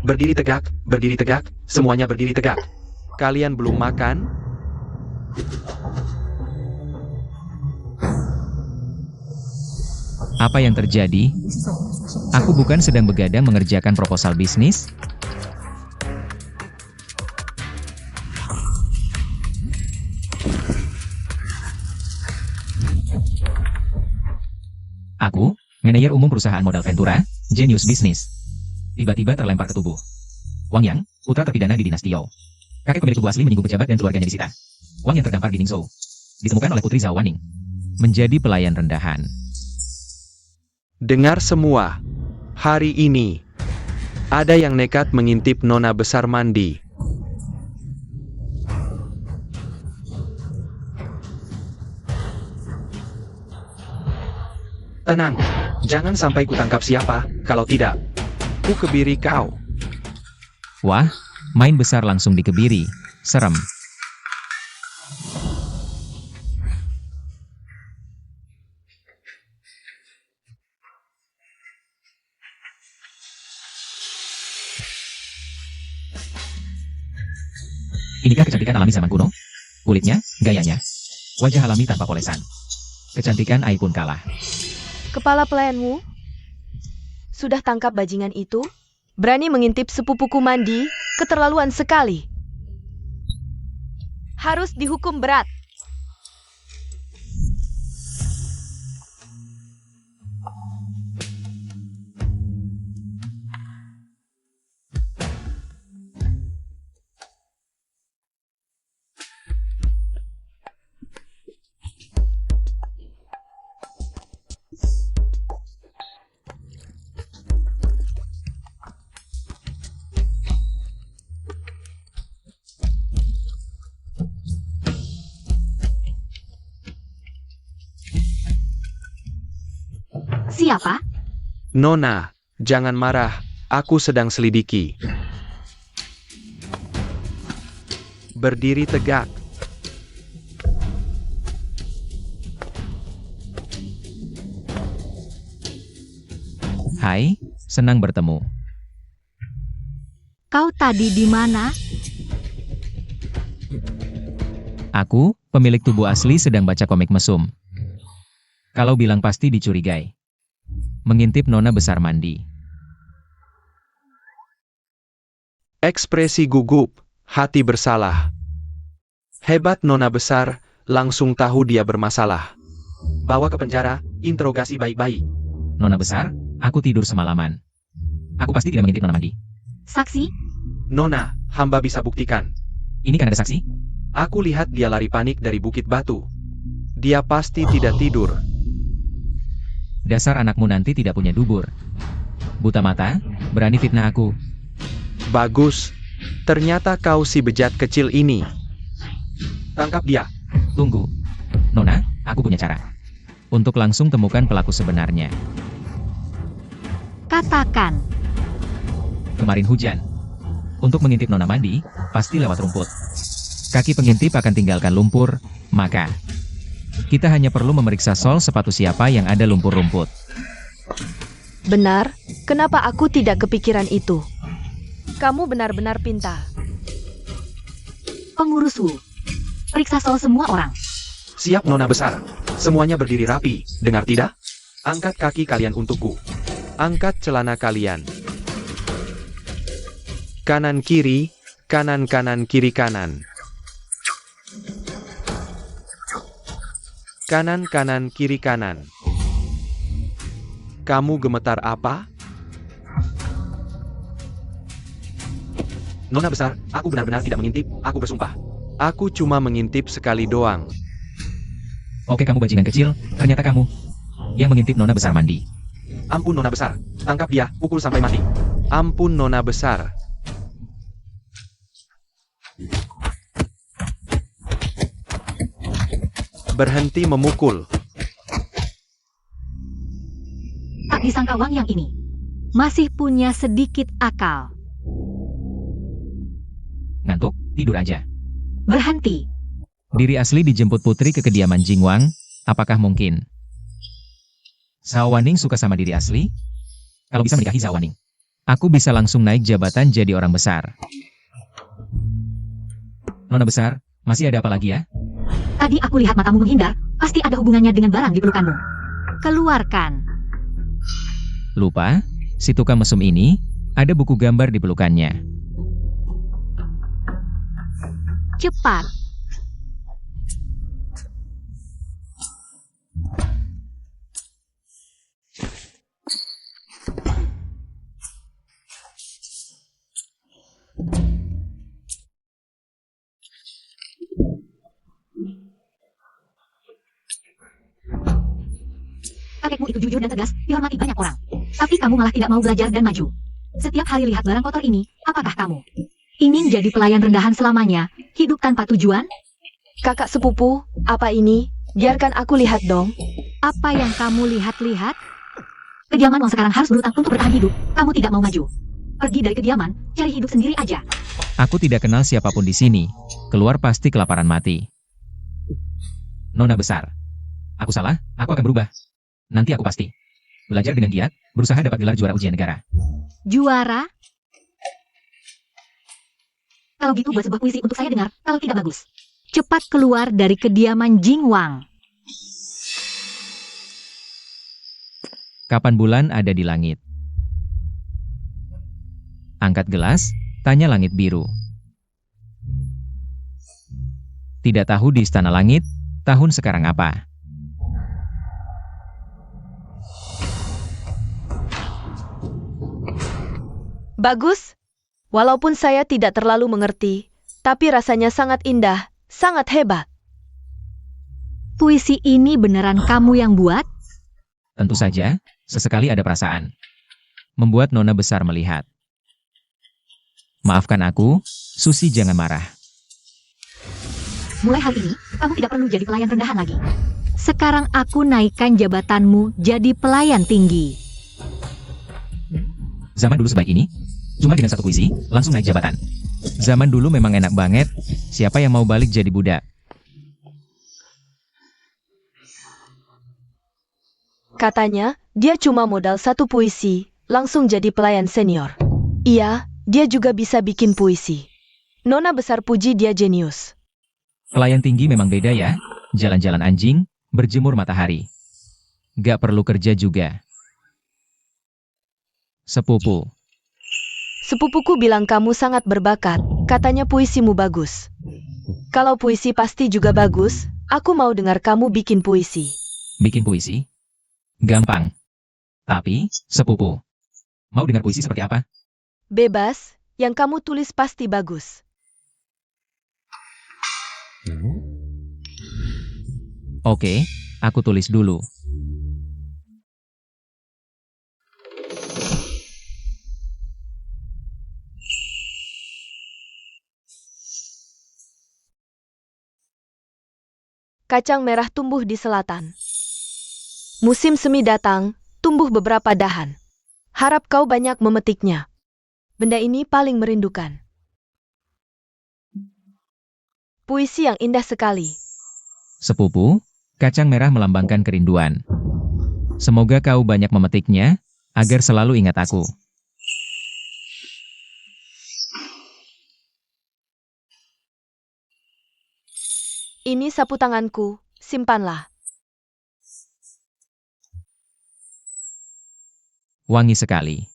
berdiri tegak, semuanya berdiri tegak. Kalian belum makan? Apa yang terjadi? Aku bukan sedang begadang mengerjakan proposal bisnis? Aku, manajer umum perusahaan modal Ventura, Genius Business. Tiba-tiba terlempar ke tubuh. Wang Yang, putra terpidana di dinasti Yao. Kakek pemilik tubuh asli menyinggung pejabat dan keluarganya disita. Wang Yang terdampar di Ningzhou. Ditemukan oleh putri Zhao Waning. Menjadi pelayan rendahan. Dengar semua. Hari ini, ada yang nekat mengintip Nona besar mandi. Tenang, jangan sampai kutangkap siapa, kalau tidak, ku kebiri kau. Wah, main besar langsung dikebiri. Serem. Inikah kecantikan alami zaman kuno? Kulitnya, gayanya, wajah alami tanpa polesan. Kecantikan Ai pun kalah. Kepala pelayanmu, sudah tangkap bajingan itu? Berani mengintip sepupuku mandi? Keterlaluan sekali. Harus dihukum berat. Siapa? Nona, jangan marah, aku sedang selidiki. Berdiri tegak. Hai, senang bertemu. Kau tadi di mana? Aku, pemilik tubuh asli sedang baca komik mesum. Kalau bilang pasti dicurigai. Mengintip Nona besar mandi. Ekspresi gugup, hati bersalah. Hebat Nona besar, langsung tahu dia bermasalah. Bawa ke penjara, interogasi baik-baik. Nona besar, aku tidur semalaman. Aku pasti tidak mengintip Nona mandi. Saksi? Nona, hamba bisa buktikan. Ini kan ada saksi? Aku lihat dia lari panik dari Bukit Batu. Dia pasti tidak tidur. Dasar anakmu nanti tidak punya dubur. Buta mata, berani fitnah aku. Bagus. Ternyata kau si bejat kecil ini. Tangkap dia. Tunggu. Nona, aku punya cara. Untuk langsung temukan pelaku sebenarnya. Katakan. Kemarin hujan. Untuk mengintip Nona mandi, pasti lewat rumput. Kaki pengintip akan tinggalkan lumpur, maka kita hanya perlu memeriksa sol sepatu siapa yang ada lumpur rumput. Benar, kenapa aku tidak kepikiran itu? Kamu benar-benar pintar. Pengurus Wu. Periksa sol semua orang. Siap Nona besar. Semuanya berdiri rapi, dengar tidak? Angkat kaki kalian untukku. Angkat celana kalian. Kanan kiri, kanan kanan kiri kanan. Kanan kanan kiri kanan. Kamu gemetar apa? Nona besar, aku benar-benar tidak mengintip, aku bersumpah. Aku cuma mengintip sekali doang. Oke kamu bajingan kecil, ternyata kamu yang mengintip Nona besar mandi. Ampun Nona besar, tangkap dia, pukul sampai mati. Ampun Nona besar. Berhenti memukul. Tak disangka Wang Yang ini masih punya sedikit akal. Ngantuk, tidur aja. Berhenti. Diri asli dijemput putri ke kediaman Jingwang, apakah mungkin? Zhao Waning suka sama diri asli? Kalau bisa menikahi Zhao Waning. Aku bisa langsung naik jabatan jadi orang besar. Nona besar, masih ada apa lagi ya? Tadi aku lihat matamu menghindar, pasti ada hubungannya dengan barang di pelukanmu. Keluarkan. Lupa, si tukang mesum ini, ada buku gambar di pelukannya. Cepat. Kakekmu itu jujur dan tegas, dihormati banyak orang. Tapi kamu malah tidak mau belajar dan maju. Setiap hari lihat barang kotor ini, apakah kamu ingin jadi pelayan rendahan selamanya, hidup tanpa tujuan? Kakak sepupu, apa ini? Biarkan aku lihat dong. Apa yang kamu lihat-lihat? Kediaman yang sekarang harus berutang untuk bertahan hidup. Kamu tidak mau maju. Pergi dari kediaman, cari hidup sendiri aja. Aku tidak kenal siapapun di sini. Keluar pasti kelaparan mati. Nona besar. Aku salah, aku akan berubah. Nanti aku pasti belajar dengan giat, berusaha dapat gelar juara ujian negara. Juara? Kalau gitu buat sebuah puisi untuk saya dengar, kalau tidak bagus. Cepat keluar dari kediaman Jing Wang. Kapan bulan ada di langit? Angkat gelas, tanya langit biru. Tidak tahu di istana langit, tahun sekarang apa? Bagus. Walaupun saya tidak terlalu mengerti, tapi rasanya sangat indah, sangat hebat. Puisi ini beneran kamu yang buat? Tentu saja, sesekali ada perasaan. Membuat Nona besar melihat. Maafkan aku, Susi jangan marah. Mulai hari ini, kamu tidak perlu jadi pelayan rendahan lagi. Sekarang aku naikkan jabatanmu jadi pelayan tinggi. Zaman dulu sebaik ini, cuma dengan satu puisi, langsung naik jabatan. Zaman dulu memang enak banget, siapa yang mau balik jadi budak? Katanya, dia cuma modal satu puisi, langsung jadi pelayan senior. Iya, dia juga bisa bikin puisi. Nona besar puji dia jenius. Pelayan tinggi memang beda ya, jalan-jalan anjing, berjemur matahari. Gak perlu kerja juga. Sepupu. Sepupuku bilang kamu sangat berbakat, katanya puisimu bagus. Kalau puisi pasti juga bagus, aku mau dengar kamu bikin puisi. Bikin puisi? Gampang. Tapi, sepupu. Mau dengar puisi seperti apa? Bebas, yang kamu tulis pasti bagus. Oke, aku tulis dulu. Kacang merah tumbuh di selatan. Musim semi datang, tumbuh beberapa dahan. Harap kau banyak memetiknya. Benda ini paling merindukan. Puisi yang indah sekali. Sepupu, kacang merah melambangkan kerinduan. Semoga kau banyak memetiknya, agar selalu ingat aku. Ini sapu tanganku, simpanlah. Wangi sekali.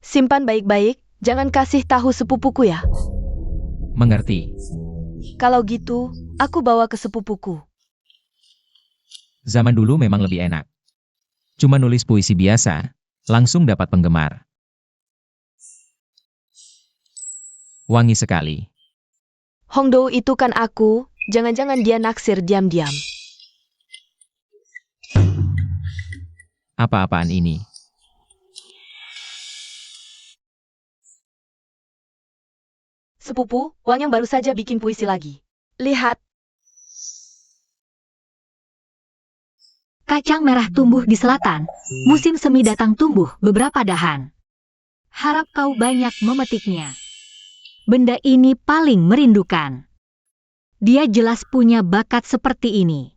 Simpan baik-baik, jangan kasih tahu sepupuku ya. Mengerti. Kalau gitu, aku bawa ke sepupuku. Zaman dulu memang lebih enak. Cuma nulis puisi biasa, langsung dapat penggemar. Wangi sekali. Hongdo itu kan aku, jangan-jangan dia naksir diam-diam. Apa-apaan ini? Sepupu, Wang yang baru saja bikin puisi lagi. Lihat. Kacang merah tumbuh di selatan. Musim semi datang tumbuh beberapa dahan. Harap kau banyak memetiknya. Benda ini paling merindukan. Dia jelas punya bakat seperti ini.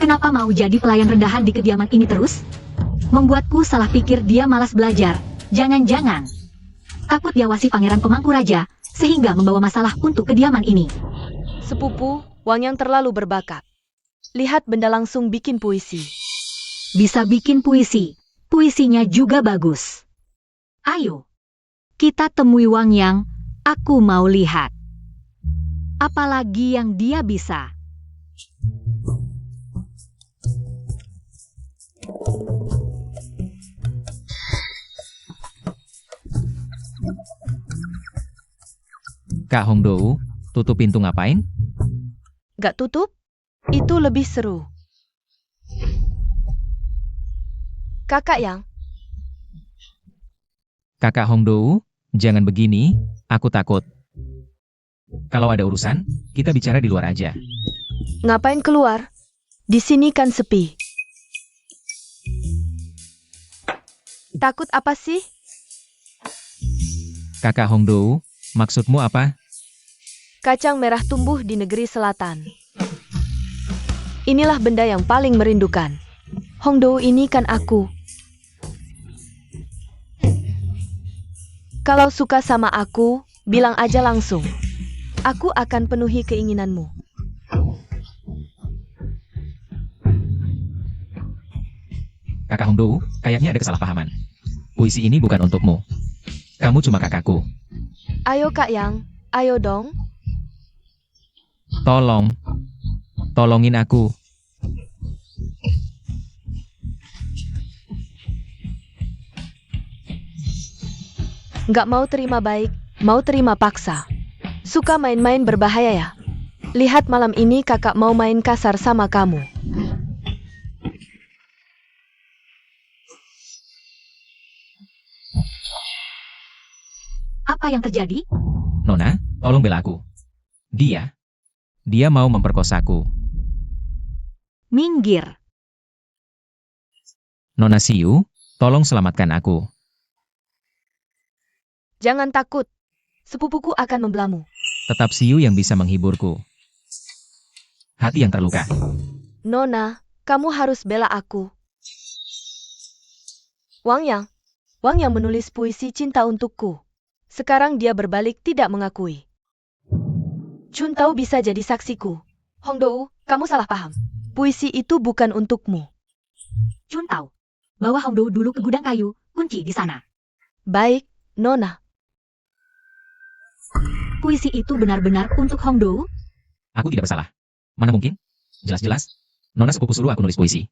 Kenapa mau jadi pelayan rendahan di kediaman ini terus? Membuatku salah pikir dia malas belajar. Jangan-jangan takut diawasi pangeran pemangku raja, sehingga membawa masalah untuk kediaman ini. Sepupu, Wang Yang terlalu berbakat. Lihat benda langsung bikin puisi. Bisa bikin puisi. Puisinya juga bagus. Ayo, kita temui Wang Yang. Aku mau lihat. Apalagi yang dia bisa. Kak Hongdou, tutup pintu ngapain? Gak tutup? Itu lebih seru. Kakak Yang, Kakak Hongdou, jangan begini, aku takut. Kalau ada urusan, kita bicara di luar aja. ngapain keluar? Di sini kan sepi. Takut apa sih? Kakak Hongdou, maksudmu apa? Kacang merah tumbuh di negeri selatan. Inilah benda yang paling merindukan. Hongdou ini kan aku. Kalau suka sama aku, bilang aja langsung. Aku akan penuhi keinginanmu. Kakak Hongdou, kayaknya ada kesalahpahaman. Puisi ini bukan untukmu. Kamu cuma kakakku. Ayo Kak Yang, ayo dong. Tolong. Tolongin aku. Nggak mau terima baik, mau terima paksa. Suka main-main berbahaya ya? Lihat malam ini kakak mau main kasar sama kamu. Apa yang terjadi? Nona, tolong bela aku. Dia mau memperkosaku. Minggir. Nona Siu, tolong selamatkan aku. Jangan takut. Sepupuku akan membelamu. Tetap Siu yang bisa menghiburku. Hati yang terluka. Nona, kamu harus bela aku. Wang Yang menulis puisi cinta untukku. Sekarang dia berbalik tidak mengakui. Chun Tao bisa jadi saksiku. Hongdou, kamu salah paham. Puisi itu bukan untukmu. Chun Tao, bawa Hongdou dulu ke gudang kayu, kunci di sana. Baik, Nona. Puisi itu benar-benar untuk Hongdou? Aku tidak bersalah. Mana mungkin? Jelas-jelas. Nona sepupu suruh aku nulis puisi.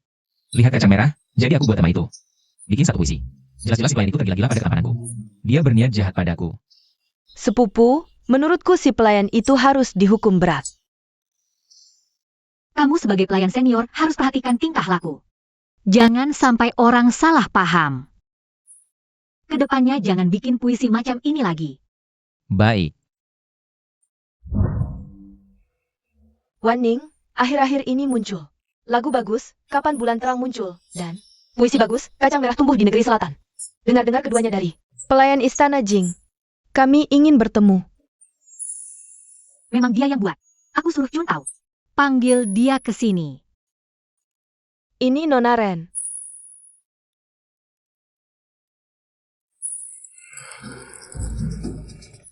Lihat kaca merah, jadi aku buat nama itu. Bikin satu puisi. Jelas-jelas si pelayan itu tergila-gila pada ketampananku. Dia berniat jahat padaku. Sepupu, menurutku si pelayan itu harus dihukum berat. Kamu sebagai pelayan senior harus perhatikan tingkah laku. Jangan sampai orang salah paham. Kedepannya jangan bikin puisi macam ini lagi. Baik. Wan Ning, akhir-akhir ini muncul lagu bagus, Kapan Bulan Terang muncul, dan puisi bagus, Kacang Merah Tumbuh di Negeri Selatan. Dengar-dengar keduanya dari pelayan Istana Jing. Kami ingin bertemu. Memang dia yang buat. Aku suruh Chun Tao. Panggil dia ke sini. Ini Nona Ren.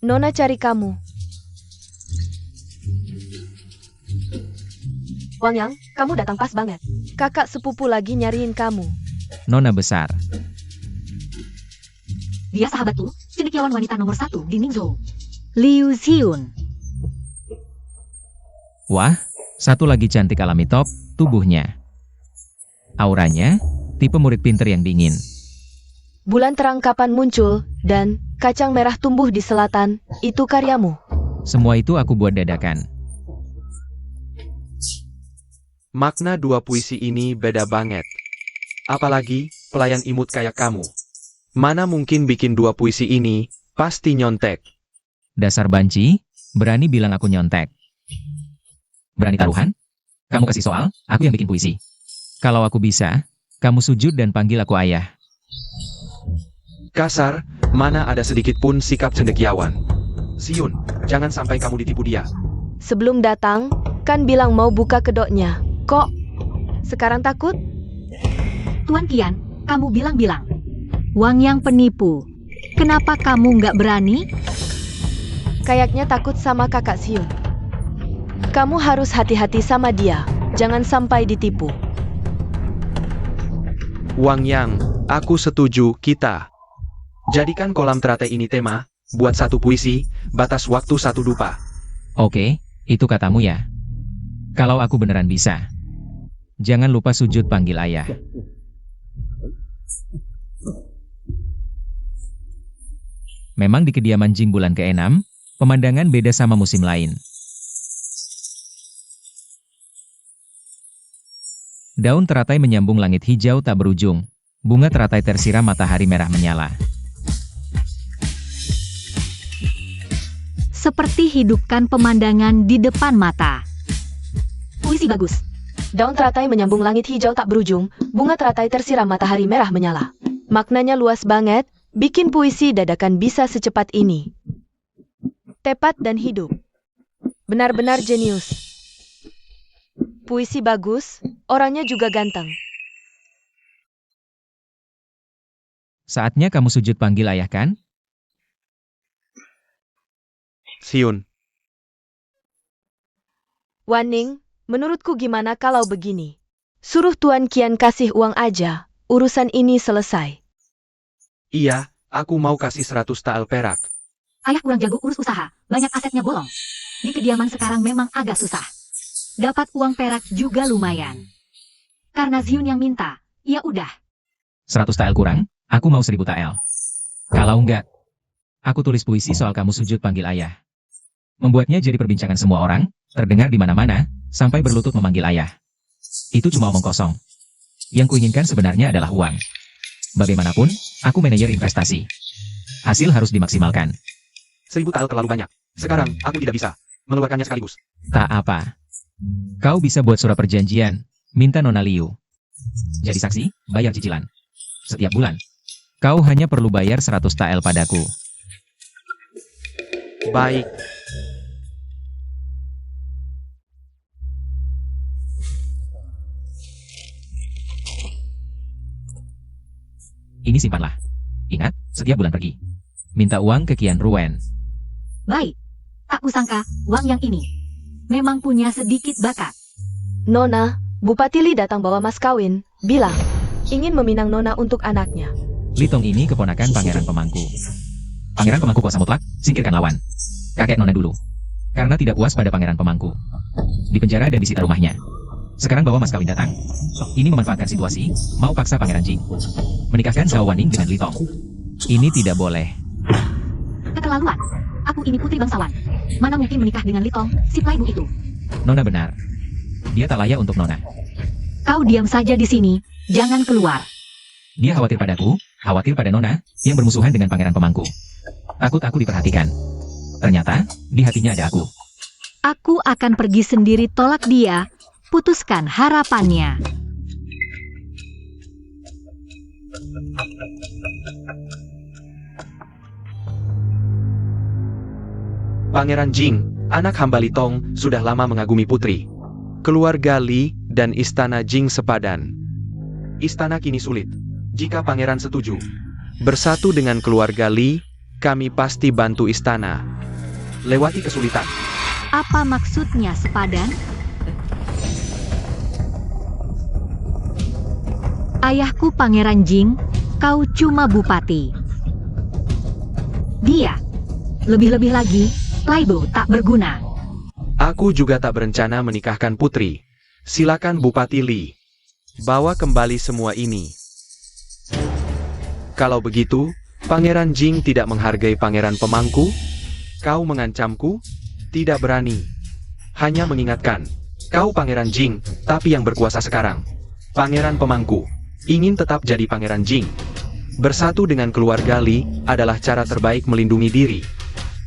Nona cari kamu. Wang Yang, kamu datang pas banget. Kakak sepupu lagi nyariin kamu. Nona besar. Dia sahabatku, cendekiawan wanita nomor 1 di Ningzhou. Liu Xiun. Wah, satu lagi cantik alami top, tubuhnya. Auranya, tipe murid pinter yang dingin. Bulan terang kapan muncul, dan Kacang Merah Tumbuh di Selatan, itu karyamu. Semua itu aku buat dadakan. Makna dua puisi ini beda banget. Apalagi, pelayan imut kayak kamu. Mana mungkin bikin dua puisi ini, pasti nyontek. Dasar banci, berani bilang aku nyontek. Berani taruhan? Kamu kasih soal, aku yang bikin puisi. Kalau aku bisa, kamu sujud dan panggil aku ayah. Kasar, mana ada sedikit pun sikap cendekiawan. Siun, jangan sampai kamu ditipu dia. Sebelum datang, kan bilang mau buka kedoknya. Kok Sekarang takut? Tuan Qian, kamu bilang-bilang. Wang Yang penipu. Kenapa kamu nggak berani? Kayaknya takut sama kakak Xiun. Kamu harus hati-hati sama dia. Jangan sampai ditipu. Wang Yang, aku setuju, kita jadikan kolam teratai ini tema, buat satu puisi, batas waktu 1 dupa. Oke, itu katamu ya. Kalau aku beneran bisa. Jangan lupa sujud panggil ayah. Memang di kediaman Jing bulan ke-6, pemandangan beda sama musim lain. Daun teratai menyambung langit hijau tak berujung. Bunga teratai tersiram matahari merah menyala. Seperti hidupkan pemandangan di depan mata. Puisi bagus. Daun teratai menyambung langit hijau tak berujung, bunga teratai tersiram matahari merah menyala. Maknanya luas banget, bikin puisi dadakan bisa secepat ini. Tepat dan hidup. Benar-benar jenius. Puisi bagus, orangnya juga ganteng. Saatnya kamu sujud panggil ayah kan? Xiun, Waning, menurutku gimana kalau begini? Suruh Tuan Qian kasih uang aja, urusan ini selesai. iya, aku mau kasih 100 tael perak. Ayah kurang jago urus usaha, banyak asetnya bolong. Di kediaman sekarang memang agak susah. Dapat uang perak juga lumayan. Karena Xiun yang minta, ya udah. 100 tael kurang, aku mau 1000 tael. Kalau enggak, aku tulis puisi soal kamu sujud panggil ayah. Membuatnya jadi perbincangan semua orang, terdengar di mana-mana, sampai berlutut memanggil ayah. Itu cuma omong kosong. Yang kuinginkan sebenarnya adalah uang. Bagaimanapun, aku manajer investasi. Hasil harus dimaksimalkan. 1000 tael terlalu banyak. Sekarang, aku tidak bisa mengeluarkannya sekaligus. Tak apa. Kau bisa buat surat perjanjian, minta Nona Liu. Jadi saksi, bayar cicilan. Setiap bulan. Kau hanya perlu bayar 100 tael padaku. Baik. Ini simpanlah. Ingat, setiap bulan pergi. Minta uang ke Qian Ruwen. Baik. Tak kusangka, Wang Yang ini memang punya sedikit bakat. Nona, Bupati Li datang bawa mas kawin, bilang ingin meminang Nona untuk anaknya. Litong ini keponakan Pangeran Pemangku. Pangeran Pemangku kuasa mutlak, singkirkan lawan. Kakek Nona dulu. Karena tidak puas pada Pangeran Pemangku. Dipenjara dan disita rumahnya. Sekarang bawa mas kawin datang. Ini memanfaatkan situasi, mau paksa Pangeran Jing menikahkan Zhao Waning dengan Litong. Ini tidak boleh. Keterlaluan. Aku ini putri bangsawan. Mana mungkin menikah dengan Litong, si playboy itu. Nona benar. Dia tak layak untuk Nona. Kau diam saja di sini, jangan keluar. Dia khawatir padaku, khawatir pada Nona, yang bermusuhan dengan Pangeran Pemangku. Takut aku diperhatikan. Ternyata, di hatinya ada aku. Aku akan pergi sendiri tolak dia, putuskan harapannya. Pangeran Jing, anak hamba Litong, sudah lama mengagumi putri. Keluarga Li dan istana Jing sepadan. Istana kini sulit. Jika pangeran setuju bersatu dengan keluarga Li, kami pasti bantu istana lewati kesulitan. Apa maksudnya sepadan? Ayahku Pangeran Jing, kau cuma bupati. Dia, lebih-lebih lagi, playboy tak berguna. Aku juga tak berencana menikahkan putri. Silakan Bupati Li, bawa kembali semua ini. Kalau begitu, Pangeran Jing tidak menghargai Pangeran Pemangku? Kau mengancamku? Tidak berani. Hanya mengingatkan, kau Pangeran Jing, tapi yang berkuasa sekarang. Pangeran Pemangku ingin tetap jadi Pangeran Jing. Bersatu dengan keluarga Li adalah cara terbaik melindungi diri.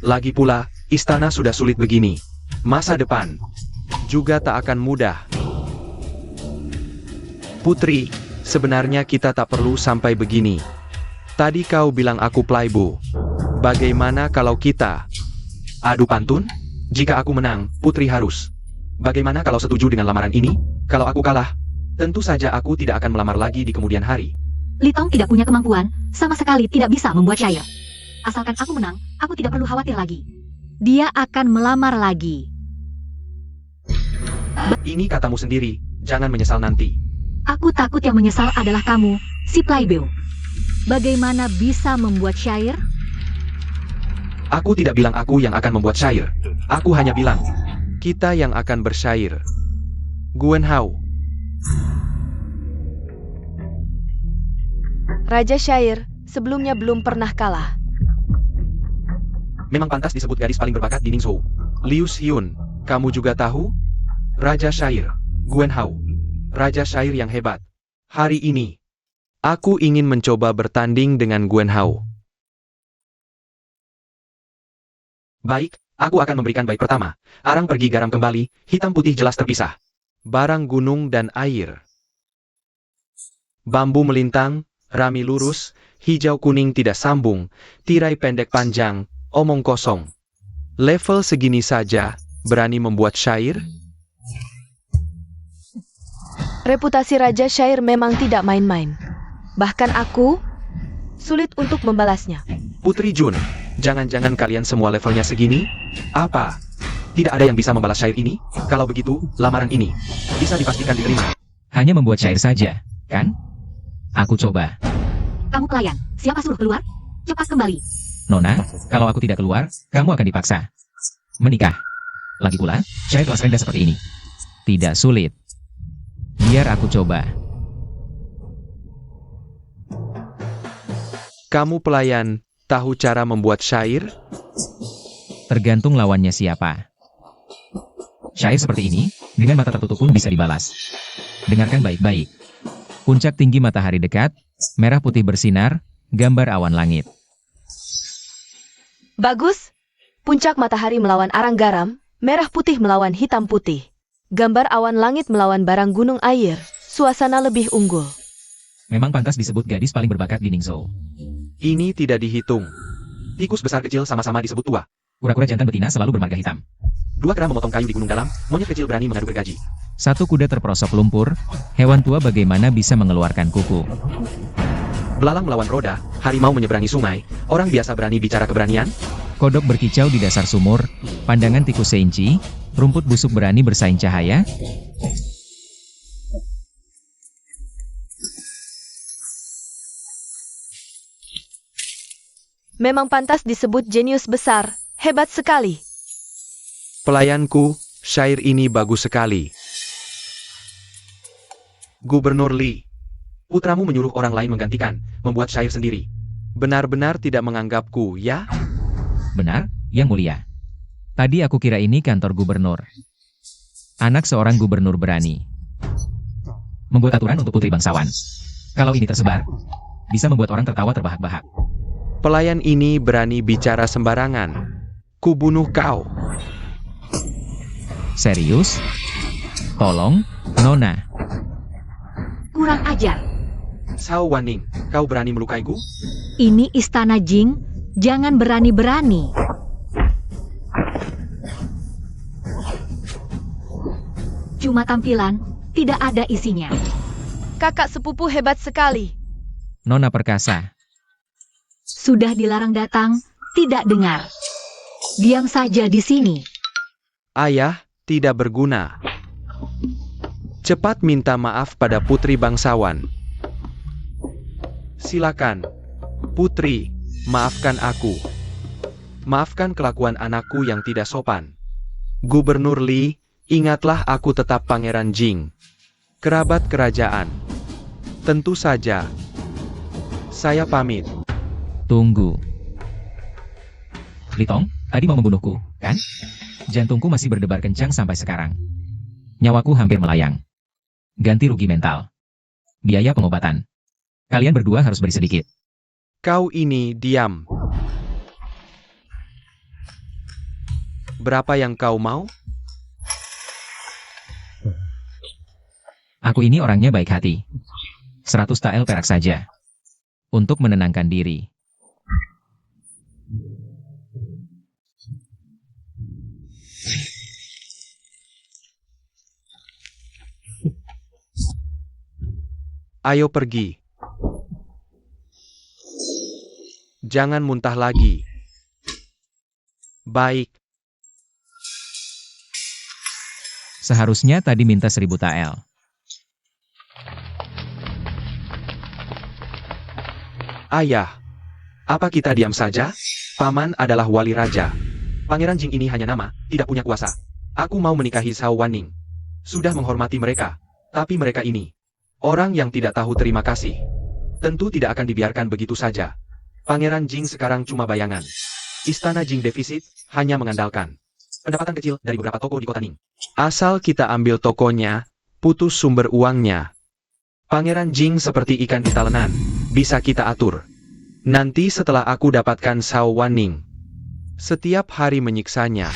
Lagi pula, istana sudah sulit begini. Masa depan juga tak akan mudah. Putri, sebenarnya kita tak perlu sampai begini. Tadi kau bilang aku playboy. Bagaimana kalau kita adu pantun? Jika aku menang, Putri harus. Bagaimana kalau setuju dengan lamaran ini? Kalau aku kalah, Tentu saja aku tidak akan melamar lagi di kemudian hari. Li Tong tidak punya kemampuan, sama sekali tidak bisa membuat syair. Asalkan aku menang, aku tidak perlu khawatir lagi. Dia akan melamar lagi. Ini katamu sendiri, jangan menyesal nanti. Aku takut yang menyesal adalah kamu, si playboy. Bagaimana bisa membuat syair? Aku tidak bilang aku yang akan membuat syair. Aku hanya bilang, kita yang akan bersyair. Guen Hao. Raja Syair, sebelumnya belum pernah kalah. Memang pantas disebut gadis paling berbakat di Ningzhou. Liu Xiun, kamu juga tahu? Raja Syair, Guen Hao. Raja Syair yang hebat. Hari ini, aku ingin mencoba bertanding dengan Guen Hao. Baik, aku akan memberikan bait pertama. Arang pergi garam kembali, hitam putih jelas terpisah. Barang gunung dan air. Bambu melintang, rami lurus, hijau kuning tidak sambung, tirai pendek panjang, omong kosong. Level segini saja, berani membuat syair? Reputasi Raja Syair memang tidak main-main. Bahkan aku, sulit untuk membalasnya. Putri Jun, jangan-jangan kalian semua levelnya segini? Apa? Tidak ada yang bisa membalas syair ini? Kalau begitu, lamaran ini bisa dipastikan diterima. Hanya membuat syair saja, kan? Aku coba. Kamu pelayan, siapa suruh keluar? Cepat kembali. Nona, kalau aku tidak keluar, kamu akan dipaksa menikah. Lagi pula, syair kelas rendah seperti ini tidak sulit. Biar aku coba. Kamu pelayan, tahu cara membuat syair? Tergantung lawannya siapa. Syair seperti ini, dengan mata tertutup pun bisa dibalas. Dengarkan baik-baik. Puncak tinggi matahari dekat, merah putih bersinar, gambar awan langit. Bagus. Puncak matahari melawan arang garam, merah putih melawan hitam putih. Gambar awan langit melawan barang gunung air, suasana lebih unggul. Memang pantas disebut gadis paling berbakat di Ningzhou. Ini tidak dihitung. Tikus besar kecil sama-sama disebut tua. Kura-kura jantan betina selalu bermarga hitam. 2 kera memotong kayu di gunung dalam, monyet kecil berani mengadu gergaji. Satu kuda terperosok lumpur, hewan tua bagaimana bisa mengeluarkan kuku. Belalang melawan roda, harimau menyeberangi sungai, orang biasa berani bicara keberanian? Kodok berkicau di dasar sumur, pandangan tikus seinci, rumput busuk berani bersaing cahaya. Memang pantas disebut jenius besar, hebat sekali. Pelayanku, syair ini bagus sekali. Gubernur Li, putramu menyuruh orang lain menggantikan, membuat syair sendiri. Benar-benar tidak menganggapku, ya? Benar, Yang Mulia. Tadi aku kira ini kantor gubernur. Anak seorang gubernur berani membuat aturan untuk putri bangsawan. Kalau ini tersebar, bisa membuat orang tertawa terbahak-bahak. Pelayan ini berani bicara sembarangan. Kubunuh kau. Serius? Tolong, Nona. Kurang ajar. Sao Waning, kau berani melukaiku? Ini istana Jing, jangan berani-berani. Cuma tampilan, tidak ada isinya. Kakak sepupu hebat sekali. Nona perkasa. Sudah dilarang datang, tidak dengar. Diam saja di sini. Ayah, tidak berguna. Cepat minta maaf pada putri bangsawan. Silakan. Putri, maafkan aku. Maafkan kelakuan anakku yang tidak sopan. Gubernur Li, ingatlah aku tetap Pangeran Jing. Kerabat kerajaan. Tentu saja. Saya pamit. Tunggu. Li Tong, tadi mau membunuhku, kan? Jantungku masih berdebar kencang sampai sekarang. Nyawaku hampir melayang. Ganti rugi mental. Biaya pengobatan. Kalian berdua harus beri sedikit. Kau ini diam. Berapa yang kau mau? Aku ini orangnya baik hati. 100 tael perak saja. Untuk menenangkan diri. Ayo pergi. Jangan muntah lagi. Baik. Seharusnya tadi minta 1000 tael. Ayah. Apa kita diam saja? Paman adalah wali raja. Pangeran Jing ini hanya nama, tidak punya kuasa. Aku mau menikahi Zhao Wanning. Sudah menghormati mereka. Tapi mereka ini. Orang yang tidak tahu terima kasih. Tentu tidak akan dibiarkan begitu saja. Pangeran Jing sekarang cuma bayangan. Istana Jing defisit, hanya mengandalkan pendapatan kecil dari beberapa toko di kota Ning. Asal kita ambil tokonya, putus sumber uangnya. Pangeran Jing seperti ikan di talenan, bisa kita atur. Nanti setelah aku dapatkan Zhao Wanning, setiap hari menyiksanya.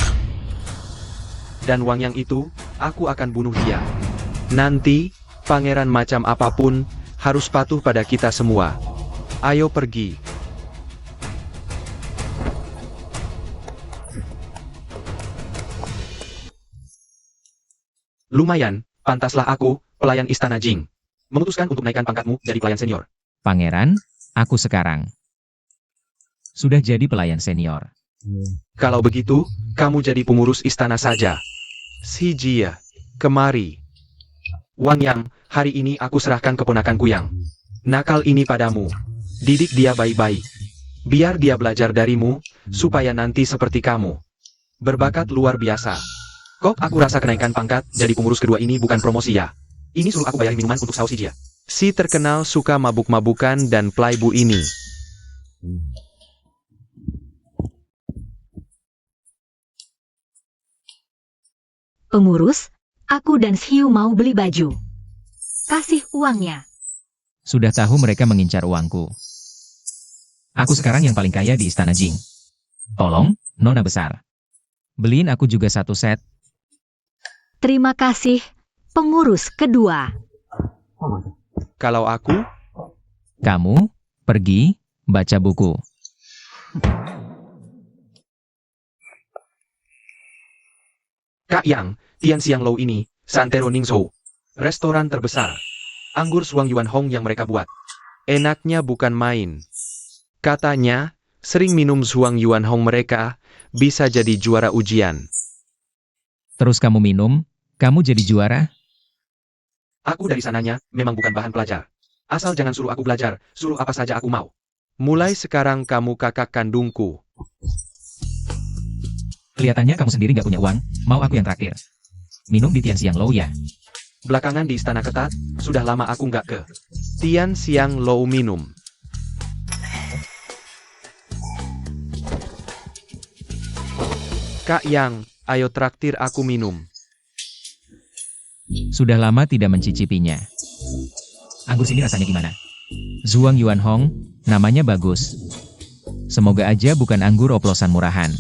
Dan Wang Yang itu, aku akan bunuh dia. Nanti, pangeran macam apapun, harus patuh pada kita semua. Ayo pergi. Lumayan, pantaslah aku, pelayan Istana Jing, memutuskan untuk naikkan pangkatmu jadi pelayan senior. Pangeran, aku sekarang sudah jadi pelayan senior. Kalau begitu, kamu jadi pengurus istana saja. Si Jia, kemari. Wang Yang, hari ini aku serahkan keponakanku yang nakal ini padamu. Didik dia baik-baik. Biar dia belajar darimu, supaya nanti seperti kamu. Berbakat luar biasa. Kok aku rasa kenaikan pangkat jadi pengurus kedua ini bukan promosi ya? Ini suruh aku bayar minuman untuk Sao Si Jia. Si terkenal suka mabuk-mabukan dan playboy ini. Pengurus, aku dan Xiu mau beli baju. Kasih uangnya. Sudah tahu mereka mengincar uangku. Aku sekarang yang paling kaya di Istana Jing. Tolong, Nona besar. Beliin aku juga satu set. Terima kasih, pengurus kedua. Kalau aku, Kamu, pergi, baca buku. Kak Yang, Tian Xiang Lou ini, Santero Ningzhou. Restoran terbesar. Anggur Suang Yuan Hong yang mereka buat. Enaknya bukan main. Katanya, sering minum Suang Yuan Hong mereka, bisa jadi juara ujian. Terus kamu minum, kamu jadi juara? Aku dari sananya, memang bukan bahan pelajar. Asal jangan suruh aku belajar, suruh apa saja aku mau. Mulai sekarang kamu kakak kandungku. Kelihatannya kamu sendiri nggak punya uang, mau aku yang traktir. Minum di Tian Xiang Lou ya. Belakangan di istana ketat, sudah lama aku nggak ke Tian Xiang Lou minum. Kak Yang, ayo traktir aku minum. Sudah lama tidak mencicipinya. Anggur sini rasanya gimana? Zhuang Yuan Hong, namanya bagus. Semoga aja bukan anggur oplosan murahan.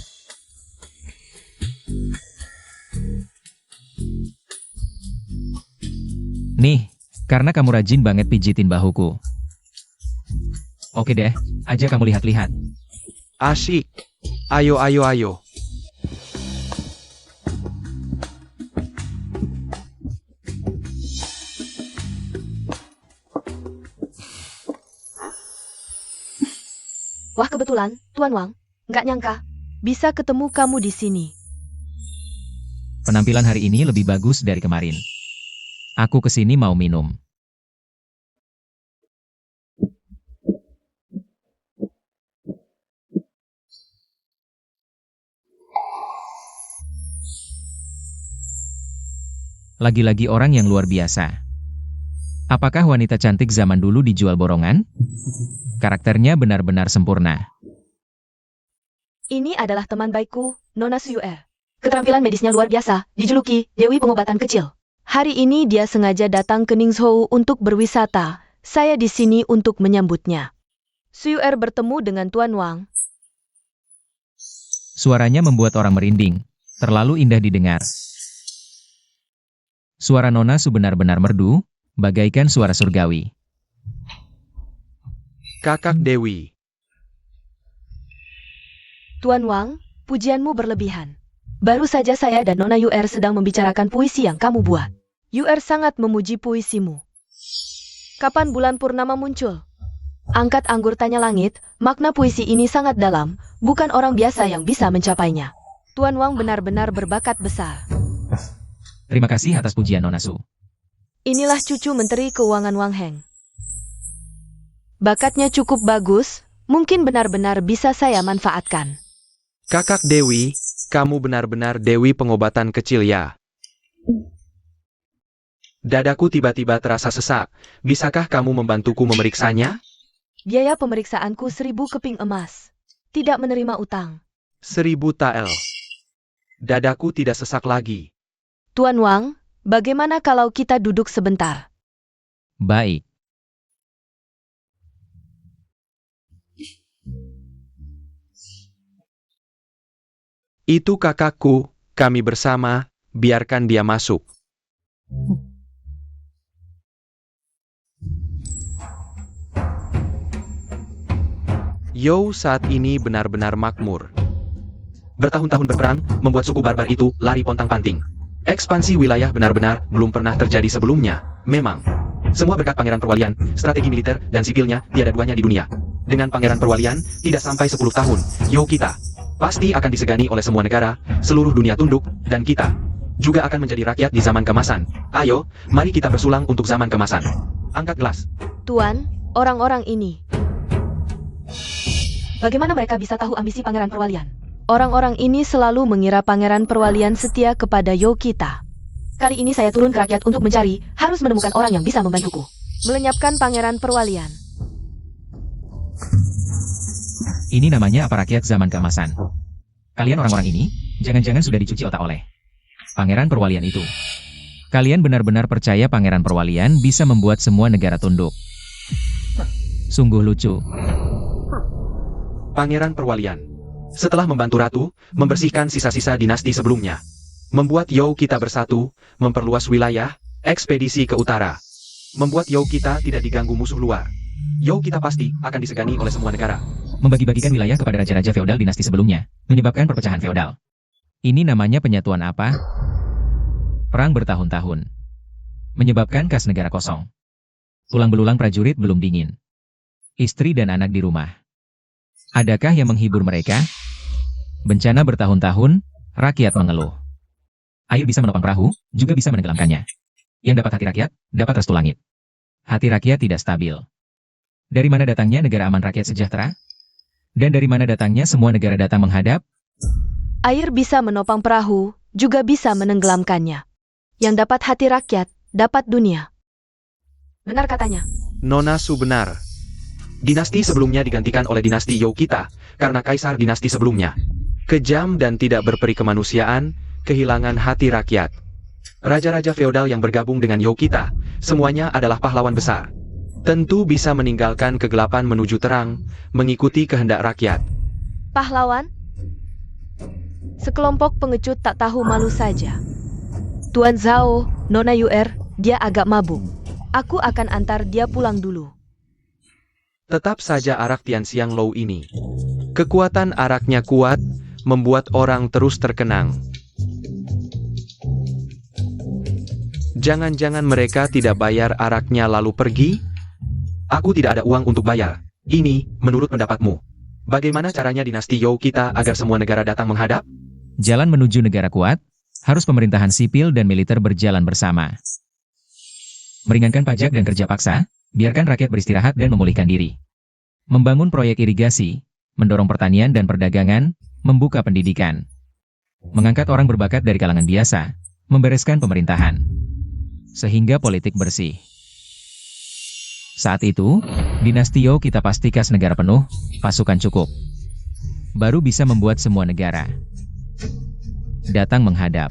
Nih, karena kamu rajin banget pijitin bahuku. Oke deh, aja kamu lihat-lihat. Asyik. Ayo, ayo, ayo. Wah kebetulan, Tuan Wang, nggak nyangka, bisa ketemu kamu di sini. Penampilan hari ini lebih bagus dari kemarin. Aku kesini mau minum. Lagi-lagi orang yang luar biasa. Apakah wanita cantik zaman dulu dijual borongan? Karakternya benar-benar sempurna. Ini adalah teman baikku, Nona Suyuer. Keterampilan medisnya luar biasa, dijuluki Dewi Pengobatan Kecil. Hari ini dia sengaja datang ke Ningzhou untuk berwisata. Saya di sini untuk menyambutnya. Suyuer bertemu dengan Tuan Wang. Suaranya membuat orang merinding. Terlalu indah didengar. Suara Nona Su benar-benar merdu, bagaikan suara surgawi. Kakak Dewi. Tuan Wang, pujianmu berlebihan. Baru saja saya dan Nona Yuer sedang membicarakan puisi yang kamu buat. Yuer sangat memuji puisimu. Kapan bulan purnama muncul? Angkat anggur tanya langit, makna puisi ini sangat dalam, bukan orang biasa yang bisa mencapainya. Tuan Wang benar-benar berbakat besar. Terima kasih atas pujian Nona Su. Inilah cucu Menteri Keuangan Wang Heng. Bakatnya cukup bagus, mungkin benar-benar bisa saya manfaatkan. Kakak Dewi, kamu benar-benar Dewi pengobatan kecil ya. Dadaku tiba-tiba terasa sesak. Bisakah kamu membantuku memeriksanya? Biaya pemeriksaanku 1.000 keping emas. Tidak menerima utang. 1.000 tael. Dadaku tidak sesak lagi. Tuan Wang, bagaimana kalau kita duduk sebentar? Baik. Itu kakakku, kami bersama, biarkan dia masuk. Yo saat ini benar-benar makmur. Bertahun-tahun berperang, membuat suku barbar itu lari pontang-panting. Ekspansi wilayah benar-benar belum pernah terjadi sebelumnya. Memang, semua berkat Pangeran Perwalian, strategi militer dan sipilnya tiada duanya di dunia. Dengan Pangeran Perwalian, tidak sampai 10 tahun, yo kita pasti akan disegani oleh semua negara, seluruh dunia tunduk, dan kita juga akan menjadi rakyat di zaman kemasan. Ayo, mari kita bersulang untuk zaman kemasan. Angkat gelas. Tuan, orang-orang ini. Bagaimana mereka bisa tahu ambisi Pangeran Perwalian? Orang-orang ini selalu mengira Pangeran Perwalian setia kepada Yo kita. Kali ini saya turun ke rakyat untuk mencari, harus menemukan orang yang bisa membantuku. Melenyapkan Pangeran Perwalian. Ini namanya apa rakyat zaman keemasan. Kalian orang-orang ini, jangan-jangan sudah dicuci otak oleh Pangeran Perwalian itu. Kalian benar-benar percaya Pangeran Perwalian bisa membuat semua negara tunduk. Sungguh lucu. Pangeran Perwalian, setelah membantu Ratu, membersihkan sisa-sisa dinasti sebelumnya. Membuat Yo kita bersatu, memperluas wilayah, ekspedisi ke utara. Membuat Yo kita tidak diganggu musuh luar. Yo kita pasti akan disegani oleh semua negara. Membagi-bagikan wilayah kepada raja-raja feodal dinasti sebelumnya, menyebabkan perpecahan feodal. Ini namanya penyatuan apa? Perang bertahun-tahun. Menyebabkan kas negara kosong. Tulang belulang prajurit belum dingin. Istri dan anak di rumah. Adakah yang menghibur mereka? Bencana bertahun-tahun, rakyat mengeluh. Air bisa menopang perahu, juga bisa menenggelamkannya. Yang dapat hati rakyat, dapat restu langit. Hati rakyat tidak stabil. Dari mana datangnya negara aman rakyat sejahtera? Dan dari mana datangnya semua negara datang menghadap? Air bisa menopang perahu, juga bisa menenggelamkannya. Yang dapat hati rakyat, dapat dunia. Benar katanya. Nona Su benar. Dinasti sebelumnya digantikan oleh dinasti Yo kita, karena kaisar dinasti sebelumnya kejam dan tidak berperi kemanusiaan, kehilangan hati rakyat. Raja-raja feodal yang bergabung dengan Yo kita, semuanya adalah pahlawan besar. Tentu bisa meninggalkan kegelapan menuju terang, mengikuti kehendak rakyat. Pahlawan? Sekelompok pengecut tak tahu malu saja. Tuan Zhao, Nona Yuer, dia agak mabuk. Aku akan antar dia pulang dulu. Tetap saja arak Tian Xiang Lou ini. Kekuatan araknya kuat, membuat orang terus terkenang. Jangan-jangan mereka tidak bayar araknya lalu pergi? Aku tidak ada uang untuk bayar. Ini, menurut pendapatmu, bagaimana caranya dinasti Yo kita agar semua negara datang menghadap? Jalan menuju negara kuat, harus pemerintahan sipil dan militer berjalan bersama. Meringankan pajak dan kerja paksa, biarkan rakyat beristirahat dan memulihkan diri. Membangun proyek irigasi, mendorong pertanian dan perdagangan, membuka pendidikan. Mengangkat orang berbakat dari kalangan biasa, membereskan pemerintahan. Sehingga politik bersih. Saat itu, dinasti Yo kita pasti kas negara penuh, pasukan cukup. Baru bisa membuat semua negara datang menghadap.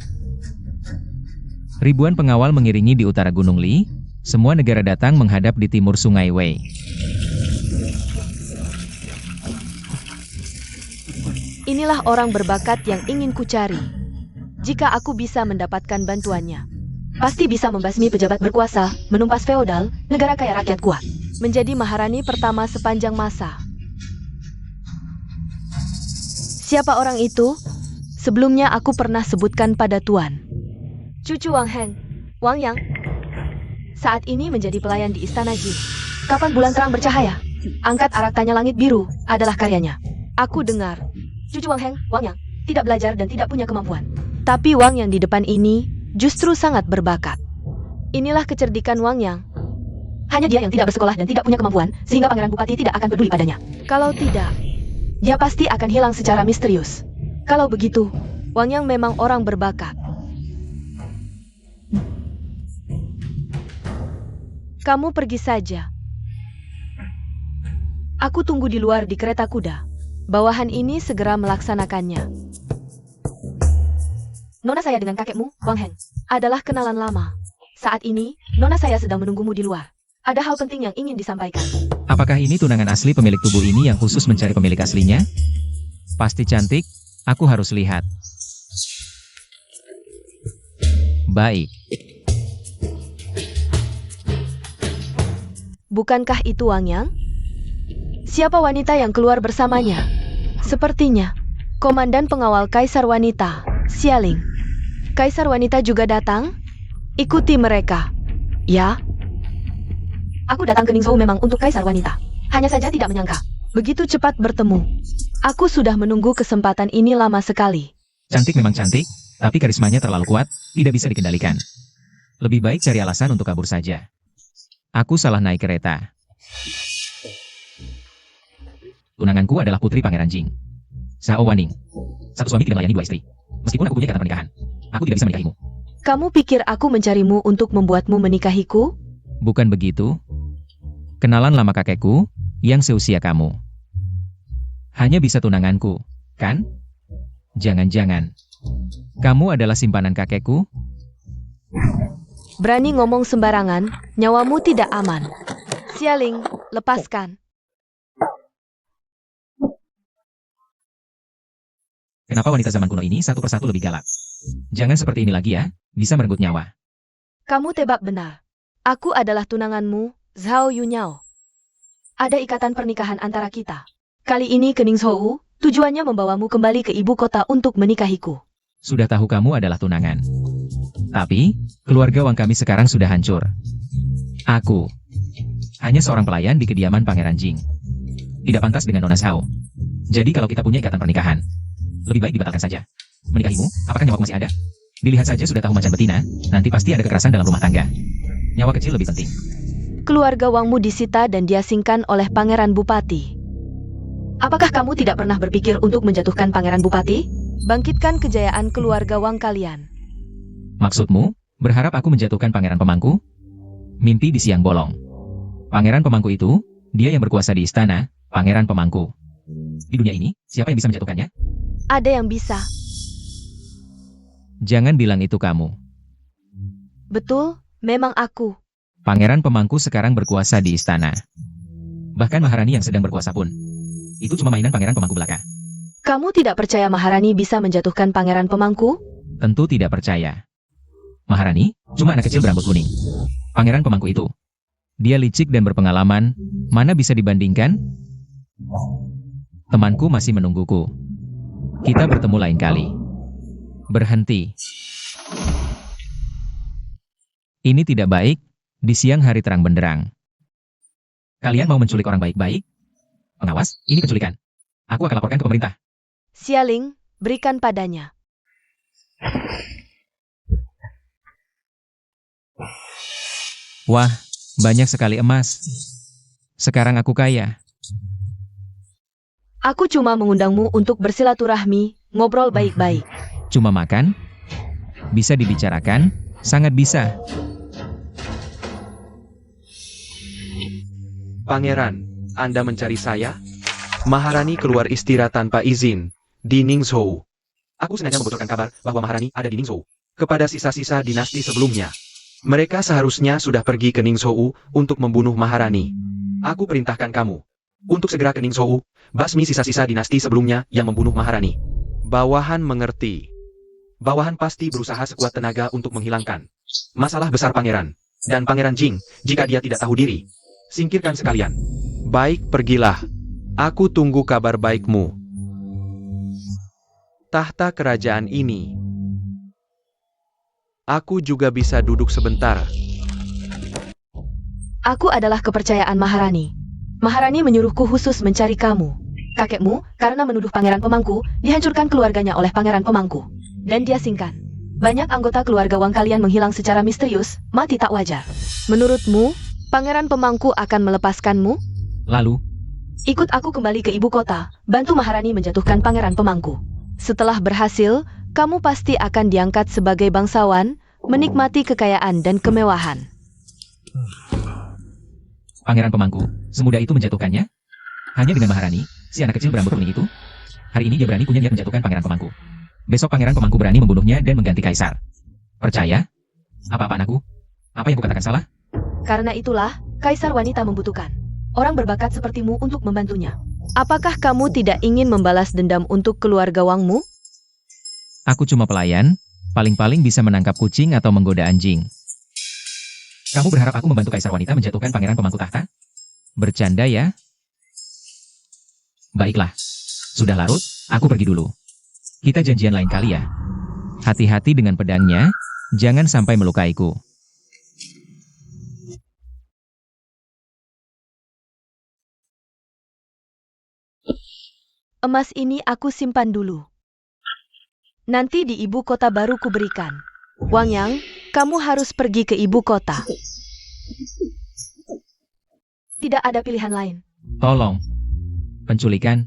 Ribuan pengawal mengiringi di utara Gunung Li, semua negara datang menghadap di timur Sungai Wei. Inilah orang berbakat yang ingin kucari. Jika aku bisa mendapatkan bantuannya, pasti bisa membasmi pejabat berkuasa, menumpas feodal, negara kaya rakyat kuat, menjadi maharani pertama sepanjang masa. Siapa orang itu? Sebelumnya aku pernah sebutkan pada Tuan. Cucu Wang Heng, Wang Yang. saat ini menjadi pelayan di Istana Jin. Kapan bulan terang bercahaya? Angkat arak tanya langit biru adalah karyanya. Aku dengar, cucu Wang Heng, Wang Yang, tidak belajar dan tidak punya kemampuan. Tapi Wang Yang di depan ini justru sangat berbakat. Inilah kecerdikan Wang Yang. Hanya dia yang tidak bersekolah dan tidak punya kemampuan, sehingga Pangeran Bupati tidak akan peduli padanya. Kalau tidak, dia pasti akan hilang secara misterius. Kalau begitu, Wang Yang memang orang berbakat. Kamu pergi saja. Aku tunggu di luar di kereta kuda. Bawahan ini segera melaksanakannya. Nona saya dengan kakekmu, Wang Heng, adalah kenalan lama. Saat ini, Nona saya sedang menunggumu di luar. Ada hal penting yang ingin disampaikan. Apakah ini tunangan asli pemilik tubuh ini yang khusus mencari pemilik aslinya? Pasti cantik, aku harus lihat. Baik. Bukankah itu Wang Yang? Siapa wanita yang keluar bersamanya? Sepertinya, komandan pengawal Kaisar Wanita, Xialing. Kaisar Wanita juga datang? Ikuti mereka. Ya. Aku datang ke Ningzhou memang untuk Kaisar Wanita. Hanya saja tidak menyangka, begitu cepat bertemu. Aku sudah menunggu kesempatan ini lama sekali. Cantik memang cantik, tapi karismanya terlalu kuat, tidak bisa dikendalikan. Lebih baik cari alasan untuk kabur saja. Aku salah naik kereta. Tunanganku adalah putri Pangeran Jing, Zhao Wanning. Satu suami tidak melayani dua istri. Meskipun aku punya ikatan pernikahan, aku tidak bisa menikahimu. Kamu pikir aku mencarimu untuk membuatmu menikahiku? Bukan begitu. Kenalan lama kakekku, yang seusia kamu. Hanya bisa tunanganku, kan? Jangan-jangan kamu adalah simpanan kakekku? Berani ngomong sembarangan, nyawamu tidak aman. Xialing, lepaskan. Kenapa wanita zaman kuno ini satu persatu lebih galak? Jangan seperti ini lagi ya, bisa merenggut nyawa. Kamu tebak benar. Aku adalah tunanganmu, Zhao Yunyao. Ada ikatan pernikahan antara kita. Kali ini ke Ningzhou, tujuannya membawamu kembali ke ibu kota untuk menikahiku. Sudah tahu kamu adalah tunangan. Tapi, keluarga Wang kami sekarang sudah hancur. Aku hanya seorang pelayan di kediaman Pangeran Jing. Tidak pantas dengan Nona Zhao. Jadi kalau kita punya ikatan pernikahan, lebih baik dibatalkan saja. Menikahimu, apakah nyawaku masih ada? Dilihat saja sudah tahu macan betina, nanti pasti ada kekerasan dalam rumah tangga. Nyawa kecil lebih penting. Keluarga Wangmu disita dan diasingkan oleh Pangeran Bupati. Apakah kamu tidak pernah berpikir untuk menjatuhkan Pangeran Bupati? Bangkitkan kejayaan keluarga Wang kalian. Maksudmu, berharap aku menjatuhkan Pangeran Pemangku? Mimpi di siang bolong. Pangeran Pemangku itu, dia yang berkuasa di istana, Pangeran Pemangku. Di dunia ini, siapa yang bisa menjatuhkannya? Ada yang bisa. Jangan bilang itu kamu. Betul, memang aku. Pangeran Pemangku sekarang berkuasa di istana. Bahkan Maharani yang sedang berkuasa pun. Itu cuma mainan Pangeran Pemangku belaka. Kamu tidak percaya Maharani bisa menjatuhkan Pangeran Pemangku? Tentu tidak percaya. Maharani, cuma anak kecil berambut kuning. Pangeran Pemangku itu. Dia licik dan berpengalaman, mana bisa dibandingkan? Temanku masih menungguku. Kita bertemu lain kali. Berhenti. Ini tidak baik, di siang hari terang benderang. Kalian mau menculik orang baik-baik? Pengawas, ini penculikan. Aku akan laporkan ke pemerintah. Xialing, berikan padanya. Wah, banyak sekali emas. Sekarang aku kaya. Aku cuma mengundangmu untuk bersilaturahmi, ngobrol baik-baik. Cuma makan? Bisa dibicarakan? Sangat bisa. Pangeran, Anda mencari saya? Maharani keluar istirahat tanpa izin di Ningzhou. Aku sengaja membocorkan kabar bahwa Maharani ada di Ningzhou kepada sisa-sisa dinasti sebelumnya. Mereka seharusnya sudah pergi ke Ningzhou untuk membunuh Maharani. Aku perintahkan kamu untuk segera ke Ningzhou, basmi sisa-sisa dinasti sebelumnya yang membunuh Maharani. Bawahan mengerti. Bawahan pasti berusaha sekuat tenaga untuk menghilangkan masalah besar Pangeran dan Pangeran Jing jika dia tidak tahu diri. Singkirkan sekalian. Baik, pergilah. Aku tunggu kabar baikmu. Tahta kerajaan ini. Aku juga bisa duduk sebentar. Aku adalah kepercayaan Maharani. Maharani menyuruhku khusus mencari kamu. Kakekmu, karena menuduh pangeran pemangku, dihancurkan keluarganya oleh pangeran pemangku. Dan dia singkan. Banyak anggota keluarga Wang kalian menghilang secara misterius, mati tak wajar. Menurutmu, pangeran pemangku akan melepaskanmu? Lalu, Ikut aku kembali ke ibu kota, bantu Maharani menjatuhkan pangeran pemangku. Setelah berhasil, kamu pasti akan diangkat sebagai bangsawan, menikmati kekayaan dan kemewahan. pangeran pemangku, semudah itu menjatuhkannya? Hanya dengan Maharani, si anak kecil berambut kuning itu? Hari ini dia berani punya niat menjatuhkan pangeran pemangku. Besok pangeran pemangku berani membunuhnya dan mengganti kaisar. Percaya? Apa-apaan aku? Apa yang kukatakan salah? Karena itulah, kaisar wanita membutuhkan orang berbakat sepertimu untuk membantunya. Apakah kamu tidak ingin membalas dendam untuk keluarga Wangmu? Aku cuma pelayan, paling-paling bisa menangkap kucing atau menggoda anjing. Kamu berharap aku membantu kaisar wanita menjatuhkan pangeran pemangku tahta? Bercanda ya? Baiklah. Sudah larut, aku pergi dulu. Kita janjian lain kali ya. Hati-hati dengan pedangnya, jangan sampai melukaiku. Emas ini aku simpan dulu. Nanti di ibu kota baru kuberikan. Wang Yang, kamu harus pergi ke ibu kota. Tidak ada pilihan lain. Tolong. Penculikan.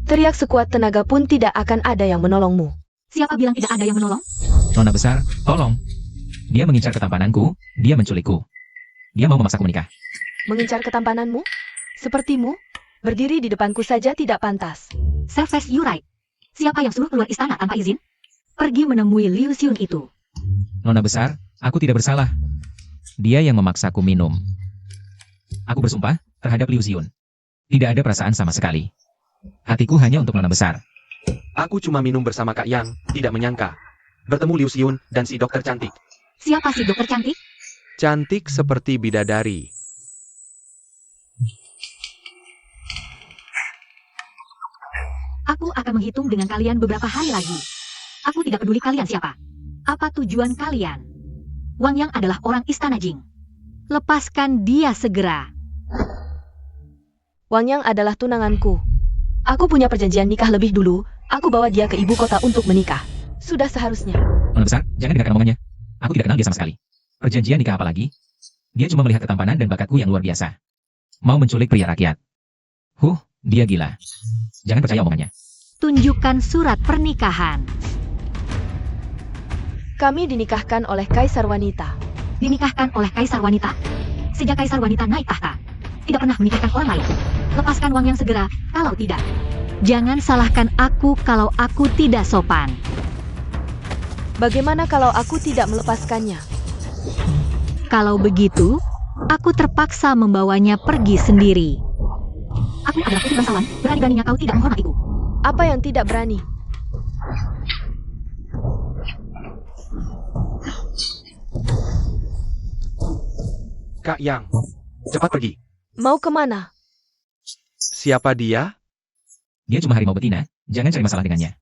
Teriak sekuat tenaga pun tidak akan ada yang menolongmu. Siapa bilang tidak ada yang menolong? Nona besar, tolong. Dia mengincar ketampananku, dia menculikku. Dia mau memaksaku menikah. Mengincar ketampananmu? Sepertimu? Berdiri di depanku saja tidak pantas. Serves Yurai. Siapa yang suruh keluar istana tanpa izin? Pergi menemui Liu Xiun itu. Nona besar, aku tidak bersalah. Dia yang memaksaku minum. Aku bersumpah terhadap Liu Xiun. Tidak ada perasaan sama sekali. Hatiku hanya untuk Nona besar. Aku cuma minum bersama Kak Yang, tidak menyangka. Bertemu Liu Xiun dan si dokter cantik. Siapa si dokter cantik? Cantik seperti bidadari. Aku akan menghitung dengan kalian beberapa hari lagi. Aku tidak peduli kalian siapa. Apa tujuan kalian? Wang Yang adalah orang istana Jing. Lepaskan dia segera. Wang Yang adalah tunanganku. Aku punya perjanjian nikah lebih dulu, aku bawa dia ke ibu kota untuk menikah. Sudah seharusnya. Nona besar, jangan dengarkan omongannya. Aku tidak kenal dia sama sekali. Perjanjian nikah apa lagi? Dia cuma melihat ketampanan dan bakatku yang luar biasa. Mau menculik pria rakyat. Dia gila. Jangan percaya omongannya. Tunjukkan surat pernikahan. Kami dinikahkan oleh kaisar wanita. Dinikahkan oleh kaisar wanita? Sejak kaisar wanita naik tahta, tidak pernah menikahkan orang lain. Lepaskan Wang Yang segera, kalau tidak. Jangan salahkan aku kalau aku tidak sopan. Bagaimana kalau aku tidak melepaskannya? Kalau begitu, aku terpaksa membawanya pergi sendiri. Aku adalah putri bangsawan, berani-beraninya kau tidak menghormatiku. Apa yang tidak berani? Kak Yang, cepat pergi. Mau kemana? Siapa dia? Dia cuma harimau betina, jangan cari masalah dengannya.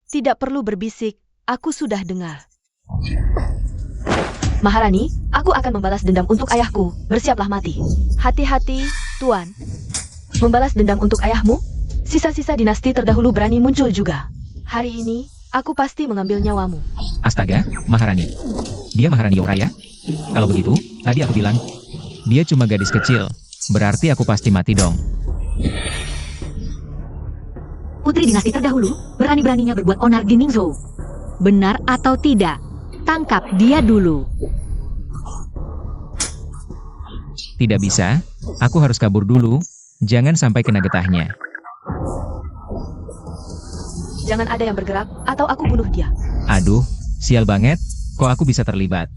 Tidak perlu berbisik, aku sudah dengar. Maharani, aku akan membalas dendam untuk ayahku, bersiaplah mati. Hati-hati, Tuan. Membalas dendam untuk ayahmu? Sisa-sisa dinasti terdahulu berani muncul juga. Hari ini, aku pasti mengambil nyawamu. Astaga, Maharani. Dia Maharani Yoraya? Kalau begitu, tadi aku bilang, dia cuma gadis kecil. Berarti aku pasti mati dong. Putri dinasti terdahulu, berani-beraninya berbuat onar di Ningzhou. Benar atau tidak? Tangkap dia dulu. Tidak bisa, aku harus kabur dulu. Jangan sampai kena getahnya. Jangan ada yang bergerak, atau aku bunuh dia. Aduh, sial banget, kok aku bisa terlibat?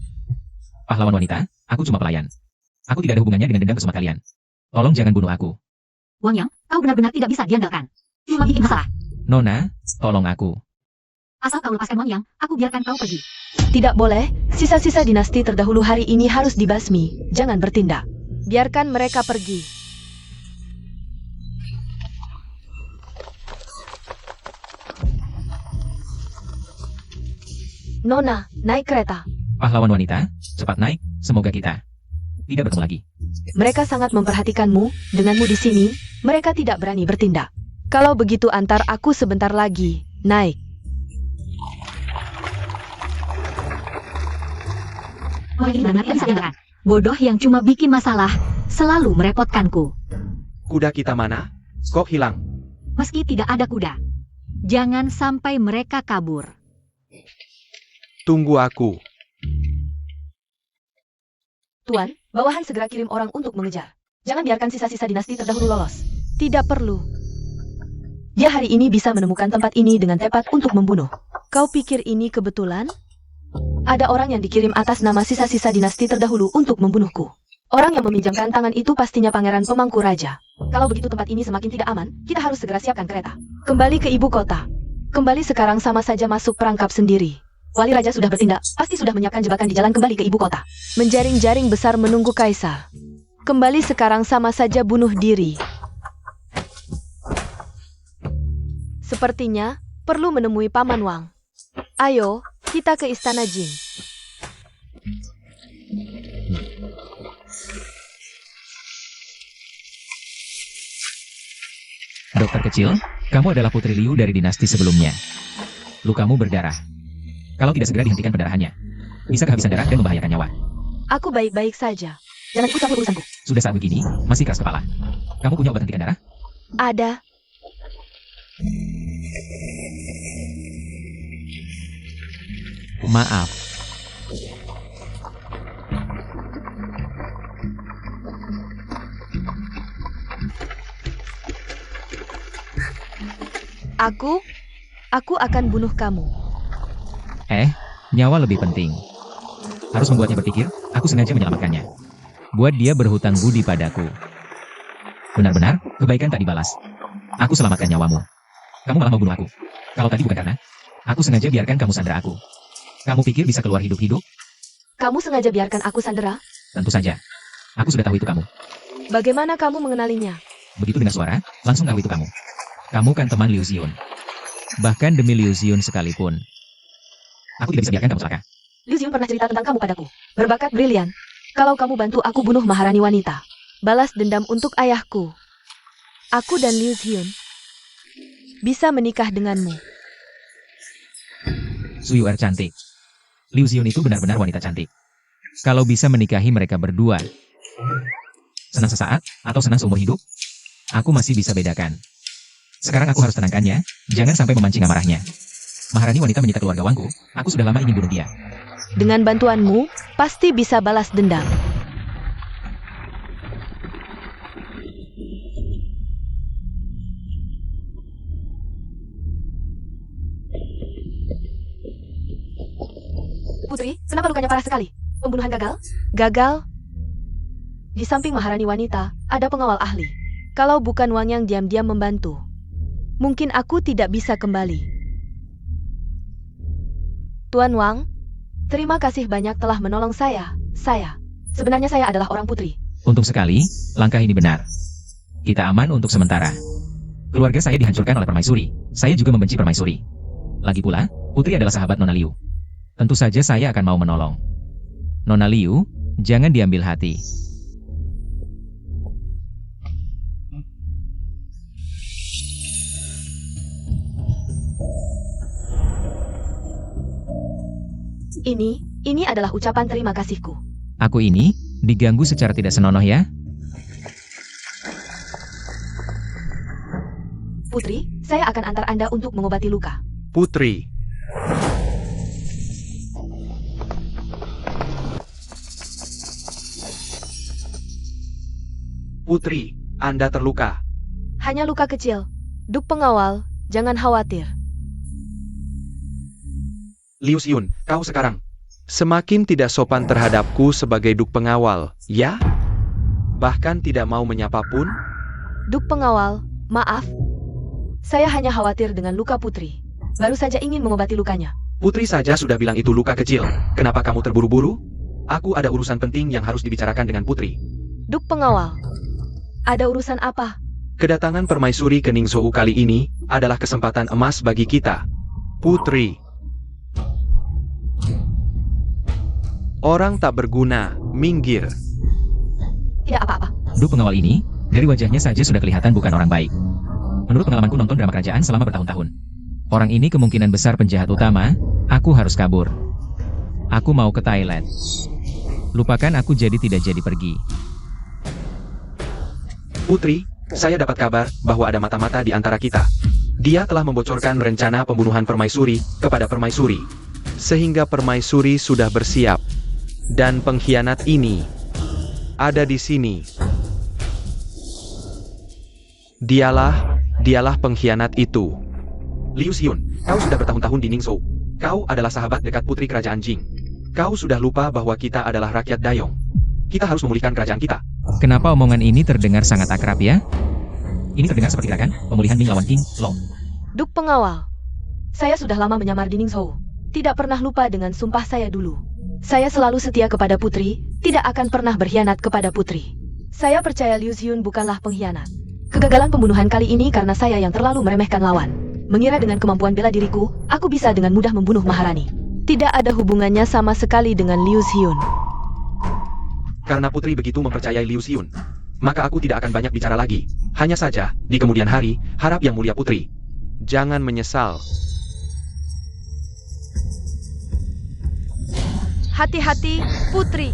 Pahlawan wanita, aku cuma pelayan. Aku tidak ada hubungannya dengan dendam kesuma kalian. Tolong jangan bunuh aku. Wang Yang, kau benar-benar tidak bisa diandalkan. Cuma bikin masalah. Nona, tolong aku. Asal kau lepaskan Wang Yang, aku biarkan kau pergi. Tidak boleh, sisa-sisa dinasti terdahulu hari ini harus dibasmi. Jangan bertindak. Biarkan mereka pergi. Nona, naik kereta. Pahlawan wanita, cepat naik, semoga kita tidak bertemu lagi. Mereka sangat memperhatikanmu, denganmu di sini, mereka tidak berani bertindak. Kalau begitu antar aku sebentar lagi, naik. Bodoh yang cuma bikin masalah, selalu merepotkanku. Kuda kita mana? Kok hilang? Meski tidak ada kuda. Jangan sampai mereka kabur. Tunggu aku. Tuan, bawahan segera kirim orang untuk mengejar. Jangan biarkan sisa-sisa dinasti terdahulu lolos. Tidak perlu. Dia hari ini bisa menemukan tempat ini dengan tepat untuk membunuh. Kau pikir ini kebetulan? Ada orang yang dikirim atas nama sisa-sisa dinasti terdahulu untuk membunuhku. Orang yang meminjamkan tangan itu pastinya pangeran pemangku raja. Kalau begitu tempat ini semakin tidak aman, kita harus segera siapkan kereta. Kembali ke ibu kota. Kembali sekarang sama saja masuk perangkap sendiri. Wali raja sudah bertindak, pasti sudah menyiapkan jebakan di jalan kembali ke ibu kota. Menjaring-jaring besar menunggu kaisar. Kembali sekarang sama saja bunuh diri. Sepertinya perlu menemui Paman Wang. Ayo, kita ke Istana Jing. Dokter kecil, kamu adalah Putri Liu dari dinasti sebelumnya. Lukamu berdarah. Kalau tidak segera dihentikan pendarahannya, bisa kehabisan darah dan membahayakan nyawa. Aku baik-baik saja. Jangan ikut campur urusanku. Sudah saat begini, masih keras kepala. Kamu punya obat hentikan darah? Ada. Maaf. Aku akan bunuh kamu. Nyawa lebih penting. Harus membuatnya berpikir, aku sengaja menyelamatkannya. Buat dia berhutang budi padaku. Benar-benar, kebaikan tak dibalas. Aku selamatkan nyawamu. Kamu malah mau bunuh aku. Kalau tadi bukan karena, aku sengaja biarkan kamu sandera aku. Kamu pikir bisa keluar hidup-hidup? Kamu sengaja biarkan aku sandera? Tentu saja. Aku sudah tahu itu kamu. Bagaimana kamu mengenalinya? Begitu dengar suara, langsung tahu itu kamu. Kamu kan teman Liu Xiun. Bahkan demi Liu Xiun sekalipun, aku tidak bisa biarkan kamu celaka. Liu Xiun pernah cerita tentang kamu padaku. Berbakat brilian. Kalau kamu bantu aku bunuh Maharani wanita. Balas dendam untuk ayahku. Aku dan Liu Xiun bisa menikah denganmu. Su Yuer cantik. Liu Xiun itu benar-benar wanita cantik. Kalau bisa menikahi mereka berdua, senang sesaat atau senang seumur hidup, aku masih bisa bedakan. Sekarang aku harus tenangkannya, jangan sampai memancing amarahnya. Maharani wanita menyita keluarga Wangku, aku sudah lama ingin bunuh dia. Dengan bantuanmu, pasti bisa balas dendam. Putri, kenapa lukanya parah sekali? Pembunuhan gagal? Gagal? Di samping Maharani wanita, ada pengawal ahli. Kalau bukan Wang yang diam-diam membantu, mungkin aku tidak bisa kembali. Tuan Wang, terima kasih banyak telah menolong saya. Sebenarnya saya adalah orang putri. Untung sekali, langkah ini benar. Kita aman untuk sementara. Keluarga saya dihancurkan oleh permaisuri. Saya juga membenci permaisuri. Lagi pula, Putri adalah sahabat Nona Liu. Tentu saja saya akan mau menolong. Nona Liu, jangan diambil hati. Ini adalah ucapan terima kasihku. Aku ini, diganggu secara tidak senonoh ya? Putri, saya akan antar Anda untuk mengobati luka. Putri. Putri, Anda terluka. Hanya luka kecil. Duk pengawal, jangan khawatir. Liu Xiun, kau sekarang semakin tidak sopan terhadapku sebagai duk pengawal, ya? Bahkan tidak mau menyapa pun? Duk pengawal, maaf. Saya hanya khawatir dengan luka Putri. Baru saja ingin mengobati lukanya. Putri saja sudah bilang itu luka kecil. Kenapa kamu terburu-buru? Aku ada urusan penting yang harus dibicarakan dengan Putri. Duk pengawal, ada urusan apa? Kedatangan permaisuri ke Ningzhou kali ini adalah kesempatan emas bagi kita. Putri. Orang tak berguna, minggir. Tidak apa-apa. Duk pengawal ini, dari wajahnya saja sudah kelihatan bukan orang baik. Menurut pengalamanku nonton drama kerajaan selama bertahun-tahun, orang ini kemungkinan besar penjahat utama. Aku harus kabur. Aku mau ke Thailand. Lupakan aku jadi tidak jadi pergi. Putri, saya dapat kabar bahwa ada mata-mata di antara kita. Dia telah membocorkan rencana pembunuhan Permaisuri kepada Permaisuri. Sehingga Permaisuri sudah bersiap. Dan pengkhianat ini ada di sini. Dialah pengkhianat itu. Liu Xiun, kau sudah bertahun-tahun di Ningzhou. Kau adalah sahabat dekat putri kerajaan Jing. Kau sudah lupa bahwa kita adalah rakyat Dayong. Kita harus memulihkan kerajaan kita. Kenapa omongan ini terdengar sangat akrab ya? Ini terdengar seperti gerakan pemulihan Ming lawan King Long. Duk pengawal. Saya sudah lama menyamar di Ningzhou. Tidak pernah lupa dengan sumpah saya dulu. Saya selalu setia kepada putri, tidak akan pernah berkhianat kepada putri. Saya percaya Liu Xiun bukanlah pengkhianat. Kegagalan pembunuhan kali ini karena saya yang terlalu meremehkan lawan. Mengira dengan kemampuan bela diriku, aku bisa dengan mudah membunuh Maharani. Tidak ada hubungannya sama sekali dengan Liu Xiun. Karena putri begitu mempercayai Liu Xiun, maka aku tidak akan banyak bicara lagi. Hanya saja, di kemudian hari, harap yang mulia putri jangan menyesal. Hati-hati, putri.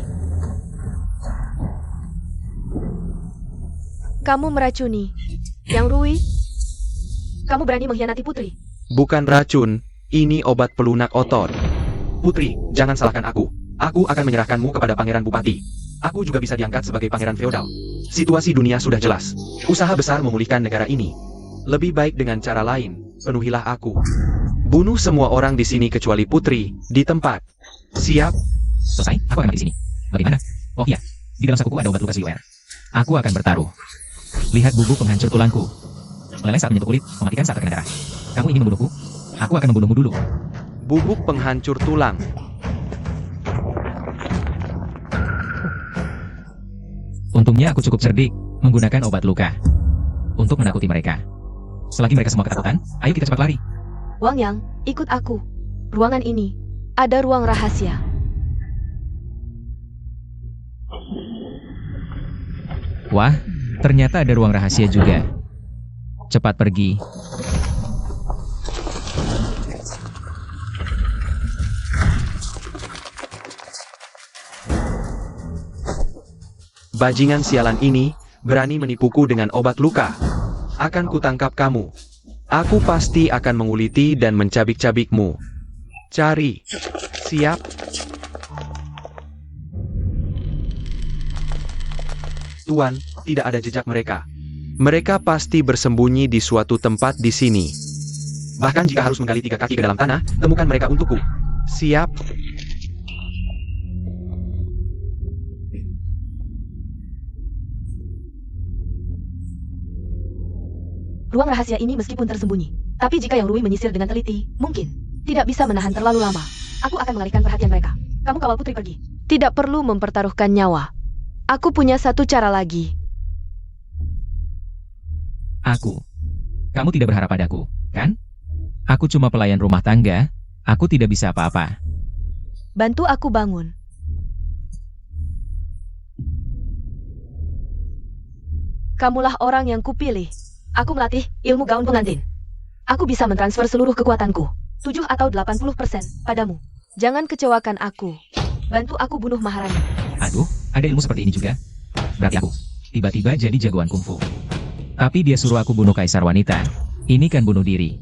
Kamu meracuni. Yang Rui, kamu berani mengkhianati putri. Bukan racun, ini obat pelunak otot. Putri, jangan salahkan aku. Aku akan menyerahkanmu kepada Pangeran Bupati. Aku juga bisa diangkat sebagai pangeran feodal. Situasi dunia sudah jelas. Usaha besar memulihkan negara ini. Lebih baik dengan cara lain. Penuhilah aku. Bunuh semua orang di sini kecuali putri, di tempat. Siap? Selesai, aku akan mati di sini. Bagaimana? Oh iya, di dalam sakuku ada obat luka siluer. Aku akan bertaruh. Lihat bubuk penghancur tulangku. Meleleh saat menyentuh kulit, mematikan saat terkena darah. Kamu ingin membunuhku? Aku akan membunuhmu dulu. Bubuk penghancur tulang. Untungnya aku cukup cerdik, menggunakan obat luka. Untuk menakuti mereka. Selagi mereka semua ketakutan, ayo kita cepat lari. Wang Yang, ikut aku. Ruangan ini, ada ruang rahasia. Wah, ternyata ada ruang rahasia juga. Cepat pergi. Bajingan sialan ini berani menipuku dengan obat luka. Akan kutangkap kamu. Aku pasti akan menguliti dan mencabik-cabikmu. Cari. Siap? Tuan, tidak ada jejak mereka. Mereka pasti bersembunyi di suatu tempat di sini. Bahkan jika harus menggali 3 kaki ke dalam tanah, temukan mereka untukku. Siap? Ruang rahasia ini meskipun tersembunyi, tapi jika yang Rui menyisir dengan teliti, mungkin tidak bisa menahan terlalu lama. Aku akan mengalihkan perhatian mereka. Kamu kawal putri pergi. Tidak perlu mempertaruhkan nyawa. Aku punya satu cara lagi. Aku. Kamu tidak berharap padaku, kan? Aku cuma pelayan rumah tangga. Aku tidak bisa apa-apa. Bantu aku bangun. Kamulah orang yang kupilih. Aku melatih ilmu gaun pengantin. Aku bisa mentransfer seluruh kekuatanku. 7 atau 80% padamu. Jangan kecewakan aku. Bantu aku bunuh Maharani. Aduh, ada ilmu seperti ini juga. Berarti aku tiba-tiba jadi jagoan kungfu. Tapi dia suruh aku bunuh kaisar wanita. Ini kan bunuh diri.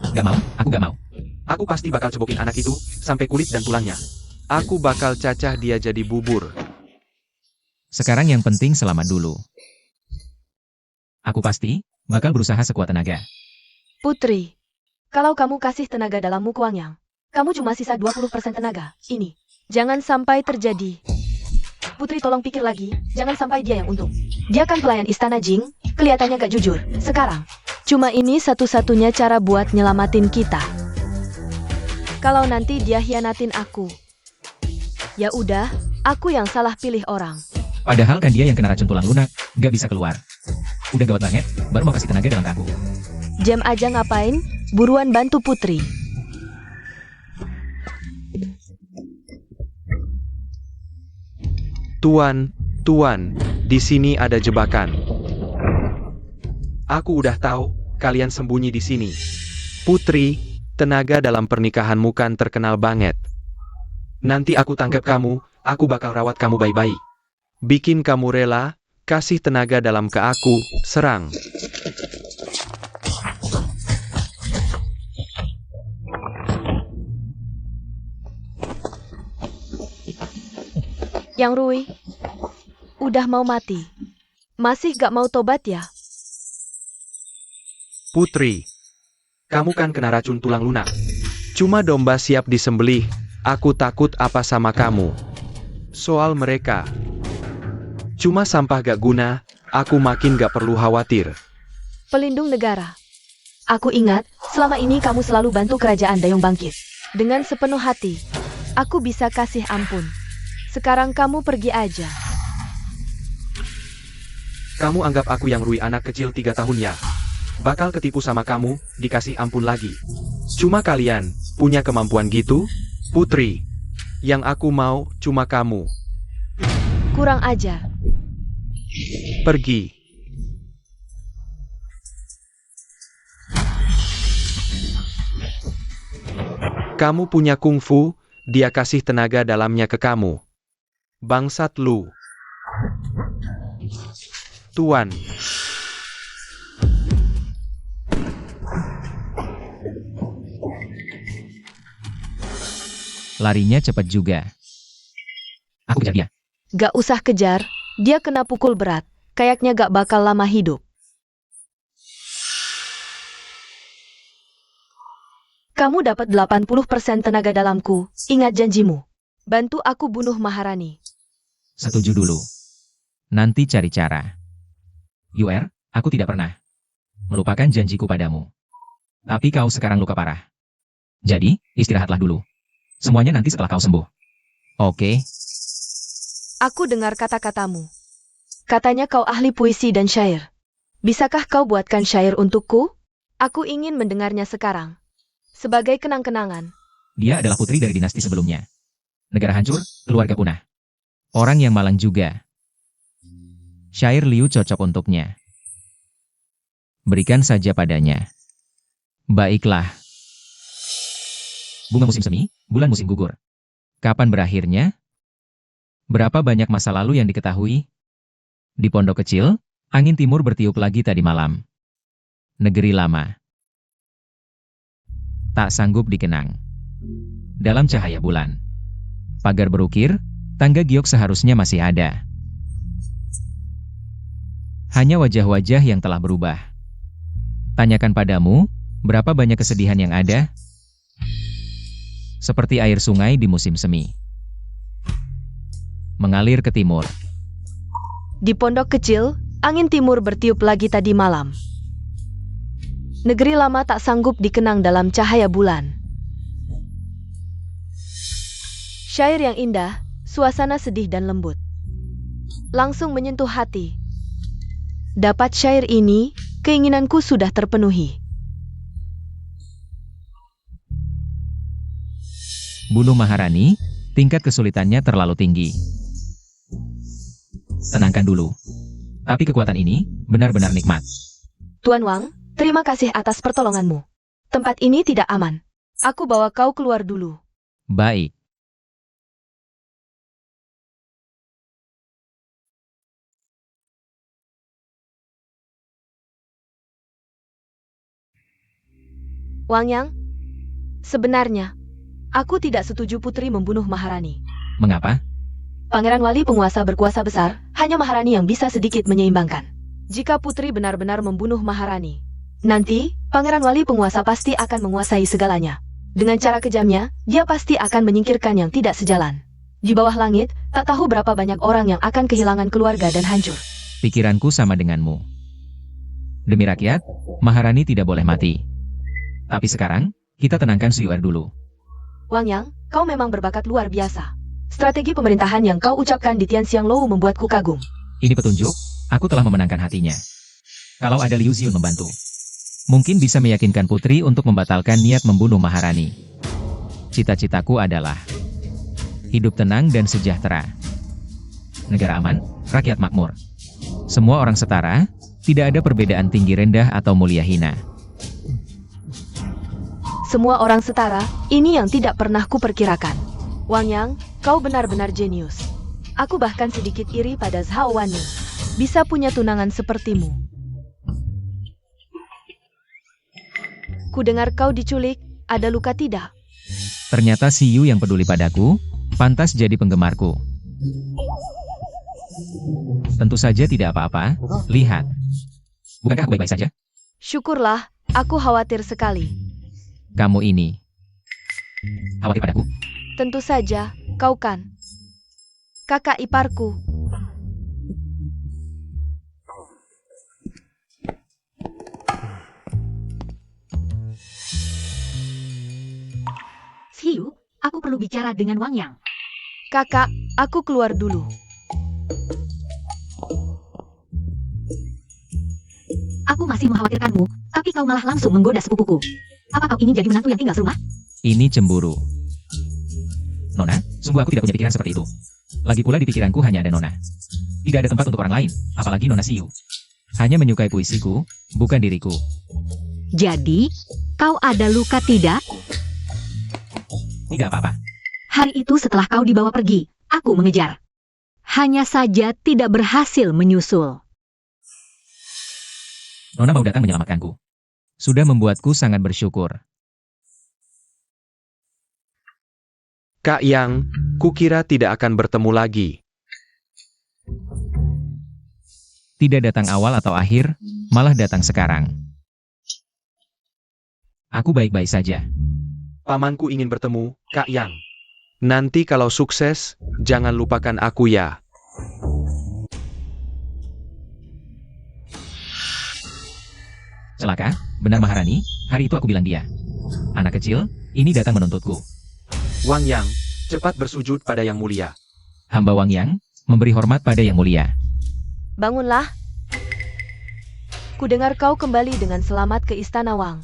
Gak mau, aku gak mau. Aku pasti bakal cebokin anak itu sampai kulit dan tulangnya. Aku bakal cacah dia jadi bubur. Sekarang yang penting selamat dulu. Aku pasti bakal berusaha sekuat tenaga. Putri, kalau kamu kasih tenaga dalammu ke Wang Yang, kamu cuma sisa 20% tenaga. Ini, jangan sampai terjadi. Putri tolong pikir lagi, jangan sampai dia yang untung. Dia kan pelayan istana Jing, kelihatannya gak jujur. Sekarang, cuma ini satu-satunya cara buat nyelamatin kita. Kalau nanti dia hianatin aku, ya udah, aku yang salah pilih orang. Padahal kan dia yang kena racun tulang lunak, gak bisa keluar. Udah gawat banget, baru mau kasih tenaga dalam aku. Jam aja ngapain? Buruan bantu Putri. Tuan, Di sini ada jebakan. Aku udah tahu, kalian sembunyi di sini. Putri, tenaga dalam pernikahanmu kan terkenal banget. Nanti aku tangkap kamu, aku bakal rawat kamu baik-baik. Bikin kamu rela, kasih tenaga dalam ke aku, serang. Yang Rui, udah mau mati. Masih gak mau tobat ya? Putri, kamu kan kena racun tulang lunak. Cuma domba siap disembelih, aku takut apa sama kamu. Soal mereka. Cuma sampah gak guna, aku makin gak perlu khawatir. Pelindung negara. Aku ingat, selama ini kamu selalu bantu kerajaan Dayong bangkit. Dengan sepenuh hati, aku bisa kasih ampun. Sekarang kamu pergi aja. Kamu anggap aku yang Rui anak kecil 3 tahun ya? Bakal ketipu sama kamu, dikasih ampun lagi. Cuma kalian, punya kemampuan gitu? Putri, yang aku mau, cuma kamu. Kurang ajar. Pergi. Kamu punya kungfu, dia kasih tenaga dalamnya ke kamu. Bangsat lu. Tuan. Larinya cepat juga. Aku kejar dia. Gak usah kejar, dia kena pukul berat. Kayaknya gak bakal lama hidup. Kamu dapat 80% tenaga dalamku, ingat janjimu. Bantu aku bunuh Maharani. Setuju dulu. Nanti cari cara. UR, aku tidak pernah melupakan janjiku padamu. Tapi kau sekarang luka parah. Jadi, istirahatlah dulu. Semuanya nanti setelah kau sembuh. Oke, Aku dengar kata-katamu. Katanya kau ahli puisi dan syair. Bisakah kau buatkan syair untukku? Aku ingin mendengarnya sekarang. Sebagai kenang-kenangan. dia adalah putri dari dinasti sebelumnya. Negara hancur, keluarga punah. Orang yang malang juga. Syair Liu cocok untuknya. Berikan saja padanya. Baiklah. Bunga musim semi, bulan musim gugur. Kapan berakhirnya? Berapa banyak masa lalu yang diketahui? Di pondok kecil, angin timur bertiup lagi tadi malam. Negeri lama. Tak sanggup dikenang. Dalam cahaya bulan. Pagar berukir, tangga giok seharusnya masih ada. Hanya wajah-wajah yang telah berubah. Tanyakan padamu, berapa banyak kesedihan yang ada? Seperti air sungai di musim semi. Mengalir ke timur. Di pondok kecil, angin timur bertiup lagi tadi malam. Negeri lama tak sanggup dikenang dalam cahaya bulan. Syair yang indah, suasana sedih dan lembut. Langsung menyentuh hati. Dapat syair ini, keinginanku sudah terpenuhi. Bunuh Maharani, tingkat kesulitannya terlalu tinggi. Tenangkan dulu. Tapi kekuatan ini benar-benar nikmat. Tuan Wang, terima kasih atas pertolonganmu. Tempat ini tidak aman. Aku bawa kau keluar dulu. Baik. Wang Yang, sebenarnya, aku tidak setuju putri membunuh Maharani. Mengapa? Pangeran Wali penguasa berkuasa besar, hanya Maharani yang bisa sedikit menyeimbangkan. Jika putri benar-benar membunuh Maharani, nanti, Pangeran Wali penguasa pasti akan menguasai segalanya. Dengan cara kejamnya, dia pasti akan menyingkirkan yang tidak sejalan. Di bawah langit, tak tahu berapa banyak orang yang akan kehilangan keluarga dan hancur. Pikiranku sama denganmu. Demi rakyat, Maharani tidak boleh mati. Tapi sekarang, kita tenangkan Suyuer dulu. Wang Yang, kau memang berbakat luar biasa. Strategi pemerintahan yang kau ucapkan di Tianxianglou membuatku kagum. Ini petunjuk, aku telah memenangkan hatinya. Kalau ada Liu Ziun membantu, mungkin bisa meyakinkan putri untuk membatalkan niat membunuh Maharani. Cita-citaku adalah hidup tenang dan sejahtera. Negara aman, rakyat makmur. Semua orang setara, tidak ada perbedaan tinggi rendah atau mulia hina. Semua orang setara, ini yang tidak pernah kuperkirakan. Wang Yang, kau benar-benar jenius. Aku bahkan sedikit iri pada Zhao Wanning. Bisa punya tunangan sepertimu. Ku dengar kau diculik, ada luka tidak? Ternyata si Yu yang peduli padaku, pantas jadi penggemarku. Tentu saja tidak apa-apa, lihat. Bukankah aku baik-baik saja? Syukurlah, aku khawatir sekali. Kamu ini. Khawatir padaku? Tentu saja, kau kan kakak iparku. Xiu, aku perlu bicara dengan Wang Yang. Kakak, aku keluar dulu. Aku masih mengkhawatirkanmu, tapi kau malah langsung menggoda sepupuku. Apa kau ingin jadi menantu yang tinggal serumah? Ini cemburu. Nona, sungguh aku tidak punya pikiran seperti itu. Lagi pula di pikiranku hanya ada Nona. Tidak ada tempat untuk orang lain, apalagi Nona Xiu. Hanya menyukai puisiku, bukan diriku. Jadi, kau ada luka tidak? Tidak apa-apa. Hari itu setelah kau dibawa pergi, aku mengejar. Hanya saja tidak berhasil menyusul. Nona mau datang menyelamatkanku. Sudah membuatku sangat bersyukur. Kak Yang, kukira tidak akan bertemu lagi. Tidak datang awal atau akhir, malah datang sekarang. Aku baik-baik saja. Pamanku ingin bertemu, Kak Yang. Nanti kalau sukses, jangan lupakan aku ya. Celaka, benar Maharani, hari itu aku bilang dia. Anak kecil, ini datang menuntutku. Wang Yang, cepat bersujud pada Yang Mulia. Hamba Wang Yang, memberi hormat pada Yang Mulia. Bangunlah. Ku dengar kau kembali dengan selamat ke Istana Wang.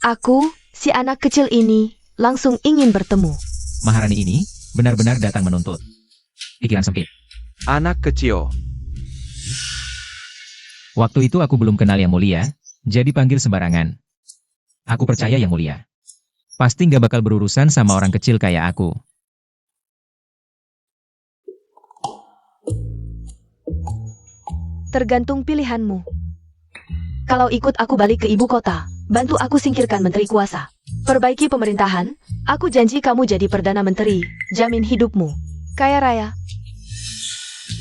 Aku, si anak kecil ini, langsung ingin bertemu. Maharani ini, benar-benar datang menuntut. Pikiran sempit. Anak kecil. Waktu itu aku belum kenal Yang Mulia, jadi panggil sembarangan. Aku percaya Yang Mulia. Pasti nggak bakal berurusan sama orang kecil kayak aku. Tergantung pilihanmu. Kalau ikut aku balik ke ibu kota, bantu aku singkirkan menteri kuasa. Perbaiki pemerintahan, aku janji kamu jadi perdana menteri, jamin hidupmu kaya raya.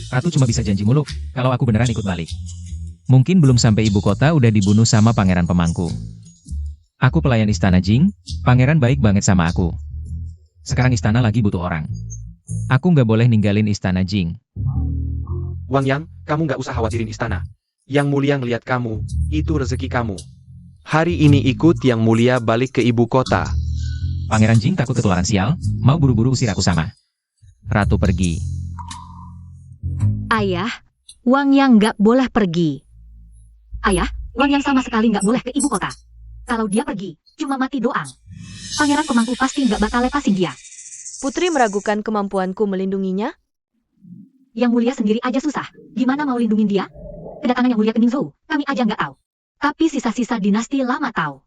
Ratu cuma bisa janji muluk, kalau aku beneran ikut balik. Mungkin belum sampai ibu kota udah dibunuh sama pangeran pemangku. Aku pelayan istana Jing, pangeran baik banget sama aku. Sekarang istana lagi butuh orang. Aku nggak boleh ninggalin istana Jing. Wang Yang, kamu nggak usah khawatirin istana. Yang Mulia ngeliat kamu, itu rezeki kamu. Hari ini ikut Yang Mulia balik ke ibu kota. Pangeran Jing takut ketularan sial, mau buru-buru usir aku sama Ratu pergi. Ayah, Wang Yang nggak boleh pergi. Ayah, Wang Yang sama sekali nggak boleh ke ibu kota. Kalau dia pergi, cuma mati doang. Pangeran pemangku pasti nggak bakal lepasin dia. Putri meragukan kemampuanku melindunginya? Yang Mulia sendiri aja susah. Gimana mau lindungin dia? Kedatangan Yang Mulia ke Ningzhou, kami aja nggak tahu. Tapi sisa-sisa dinasti lama tahu.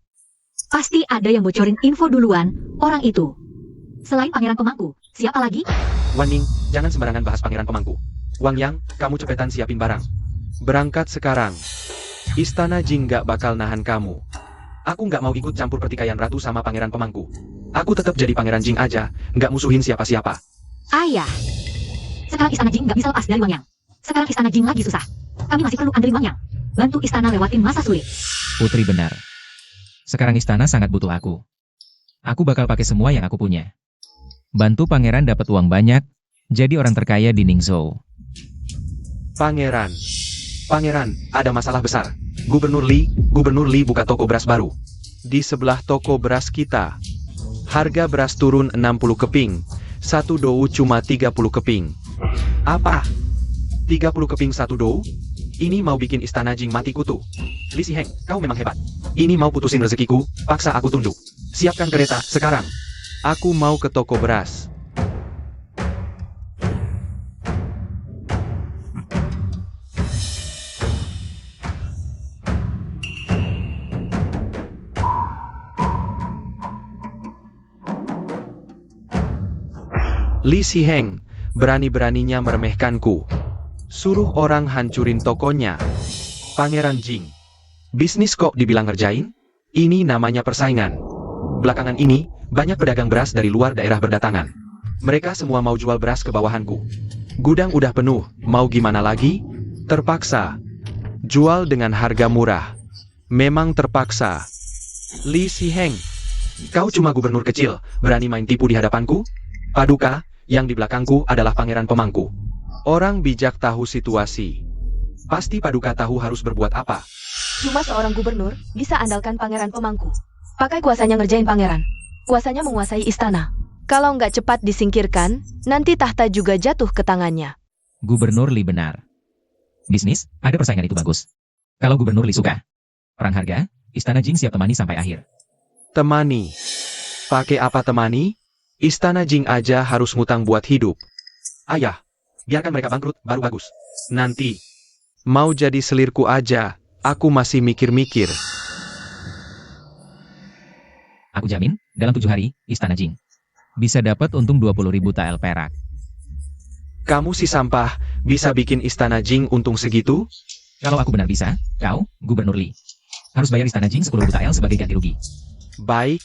Pasti ada yang bocorin info duluan, orang itu. Selain pangeran pemangku, siapa lagi? Wan Ning, jangan sembarangan bahas pangeran pemangku. Wang Yang, kamu cepetan siapin barang. Berangkat sekarang. Istana Jing nggak bakal nahan kamu. Aku nggak mau ikut campur pertikaian ratu sama pangeran pemangku. Aku tetap jadi pangeran Jing aja, nggak musuhin siapa-siapa. Ayah. Sekarang istana Jing nggak bisa lepas dari Wang Yang. Sekarang istana Jing lagi susah. Kami masih perlu andelin Wang Yang. Bantu istana lewatin masa sulit. Putri benar. Sekarang istana sangat butuh aku. Aku bakal pakai semua yang aku punya. Bantu pangeran dapat uang banyak, jadi orang terkaya di Ningzhou. Pangeran, ada masalah besar. Gubernur Li buka toko beras baru. Di sebelah toko beras kita. Harga beras turun 60 keping. Satu dou cuma 30 keping. Apa? 30 keping satu dou? Ini mau bikin istana Jing mati kutu. Li Siheng, kau memang hebat. Ini mau putusin rezekiku, paksa aku tunduk. Siapkan kereta, sekarang. Aku mau ke toko beras. Li Siheng, berani-beraninya meremehkanku. Suruh orang hancurin tokonya. Pangeran Jing. Bisnis kok dibilang ngerjain? Ini namanya persaingan. Belakangan ini, banyak pedagang beras dari luar daerah berdatangan. Mereka semua mau jual beras ke bawahanku. Gudang udah penuh, mau gimana lagi? Terpaksa. Jual dengan harga murah. Memang terpaksa. Li Siheng, kau cuma gubernur kecil, berani main tipu di hadapanku? Paduka, yang di belakangku adalah pangeran pemangku. Orang bijak tahu situasi. Pasti Paduka tahu harus berbuat apa. Cuma seorang gubernur bisa andalkan pangeran pemangku. Pakai kuasanya ngerjain pangeran. Kuasanya menguasai istana. Kalau nggak cepat disingkirkan, nanti tahta juga jatuh ke tangannya. Gubernur Li benar. Bisnis, ada persaingan itu bagus. Kalau Gubernur Li suka. Perang harga, Istana Jing siap temani sampai akhir. Temani. Pakai apa temani? Istana Jing aja harus ngutang buat hidup. Ayah, biarkan mereka bangkrut, baru bagus. Nanti. Mau jadi selirku aja, aku masih mikir-mikir. Aku jamin, dalam 7 hari, Istana Jing bisa dapat untung 20.000 tael perak. Kamu si sampah, bisa bikin Istana Jing untung segitu? Kalau aku benar bisa, kau, Gubernur Li, harus bayar Istana Jing 10.000 tael sebagai ganti rugi. Baik,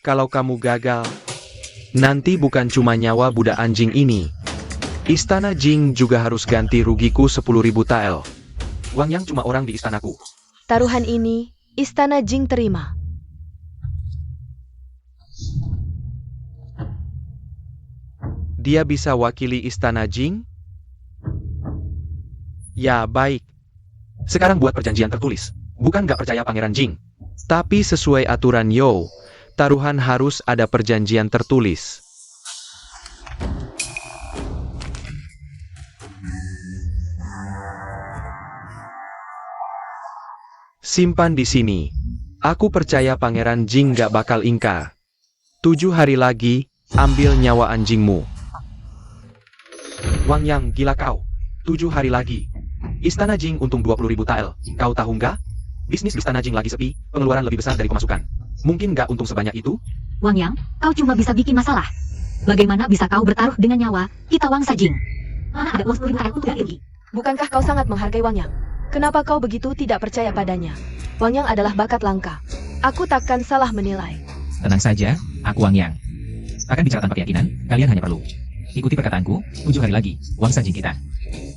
kalau kamu gagal, nanti bukan cuma nyawa budak anjing ini. Istana Jing juga harus ganti rugiku 10.000 tael. Wang Yang cuma orang di istanaku. Taruhan ini, Istana Jing terima. Dia bisa wakili Istana Jing? Ya, baik. Sekarang buat perjanjian tertulis. Bukan gak percaya Pangeran Jing. Tapi sesuai aturan Yo, taruhan harus ada perjanjian tertulis. Simpan di sini. Aku percaya Pangeran Jing gak bakal ingkar. 7 hari lagi, ambil nyawa anjingmu. Wang Yang, gila kau. 7 hari lagi. Istana Jing untung 20.000 tael. Kau tahu nggak? Bisnis Istana Jing lagi sepi, pengeluaran lebih besar dari pemasukan. Mungkin nggak untung sebanyak itu? Wang Yang, kau cuma bisa bikin masalah. Bagaimana bisa kau bertaruh dengan nyawa kita Wangsa Jing? Mana ada uang 10.000 tael untuk ganti rugi? Bukankah kau sangat menghargai Wang Yang? Kenapa kau begitu tidak percaya padanya? Wang Yang adalah bakat langka. Aku takkan salah menilai. Tenang saja, aku Wang Yang. Akan bicara tanpa keyakinan, kalian hanya perlu ikuti perkataanku, 7 hari lagi, Wangsa Jing kita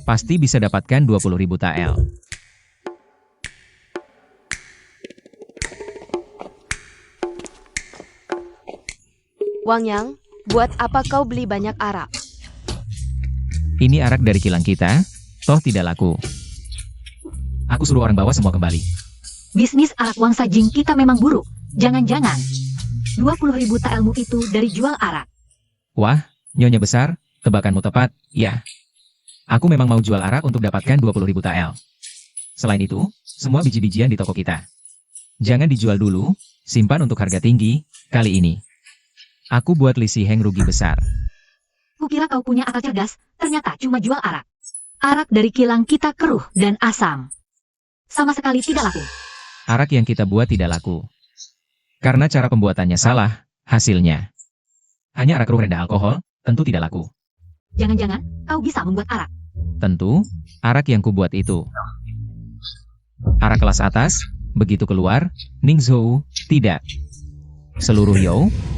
pasti bisa dapatkan 20.000 tael. Wang Yang, buat apa kau beli banyak arak? Ini arak dari kilang kita, toh tidak laku. Aku suruh orang bawa semua kembali. Bisnis arak Wangsa Jing kita memang buruk. Jangan-jangan 20.000 taelmu itu dari jual arak. Wah, Nyonya besar, tebakanmu tepat, ya. Aku memang mau jual arak untuk dapatkan 20.000 tael. Selain itu, semua biji-bijian di toko kita jangan dijual dulu, simpan untuk harga tinggi, kali ini. Aku buat Li Siheng rugi besar. Kukira kau punya akal cerdas, ternyata cuma jual arak. Arak dari kilang kita keruh dan asam. Sama sekali tidak laku. Arak yang kita buat tidak laku. Karena cara pembuatannya salah, hasilnya hanya arak keruh rendah alkohol, tentu tidak laku. Jangan-jangan kau bisa membuat arak. Tentu, arak yang kubuat itu arak kelas atas, begitu keluar, Ningzhou, tidak. Seluruh Yo,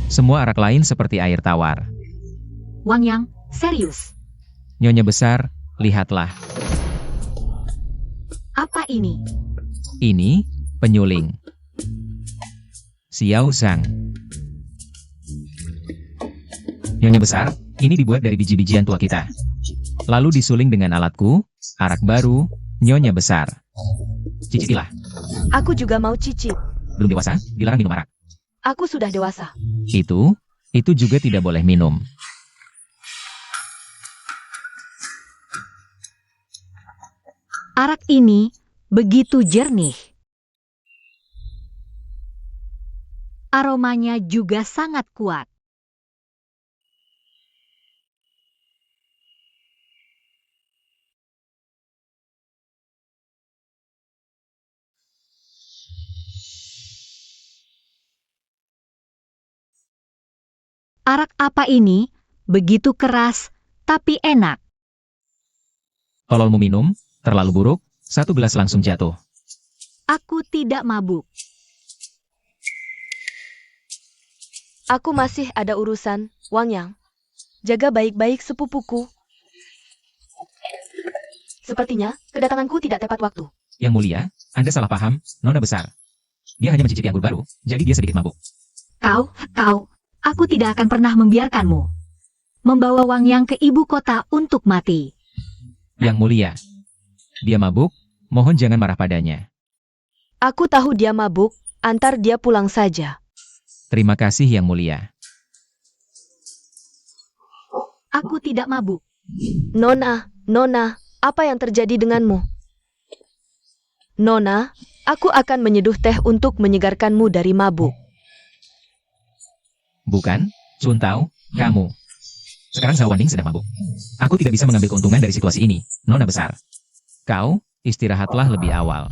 semua arak lain seperti air tawar. Wang Yang, serius. Nyonya besar, lihatlah. Apa ini? Ini, penyuling. Xiao Zhang. Nyonya besar, ini dibuat dari biji-bijian tua kita. Lalu disuling dengan alatku, arak baru, Nyonya besar. Cicipilah. Aku juga mau cicip. Belum dewasa, dilarang minum arak. Aku sudah dewasa. Itu juga tidak boleh minum. Arak ini begitu jernih. Aromanya juga sangat kuat. Arak apa ini? begitu keras, tapi enak. Tololmu minum, terlalu buruk, 1 gelas langsung jatuh. Aku tidak mabuk. Aku masih ada urusan, Wang Yang. Jaga baik-baik sepupuku. Sepertinya, kedatanganku tidak tepat waktu. Yang mulia, Anda salah paham, Nona besar. Dia hanya mencicipi anggur baru, jadi dia sedikit mabuk. Kau, aku tidak akan pernah membiarkanmu membawa Wang Yang ke ibu kota untuk mati. Yang mulia, dia mabuk, mohon jangan marah padanya. Aku tahu dia mabuk, antar dia pulang saja. Terima kasih Yang mulia. Aku tidak mabuk. Nona, apa yang terjadi denganmu? Nona, aku akan menyeduh teh untuk menyegarkanmu dari mabuk. Bukan, Cuntao, kamu. Sekarang Zhao Wanning sedang mabuk. Aku tidak bisa mengambil keuntungan dari situasi ini, Nona besar. Kau, istirahatlah lebih awal.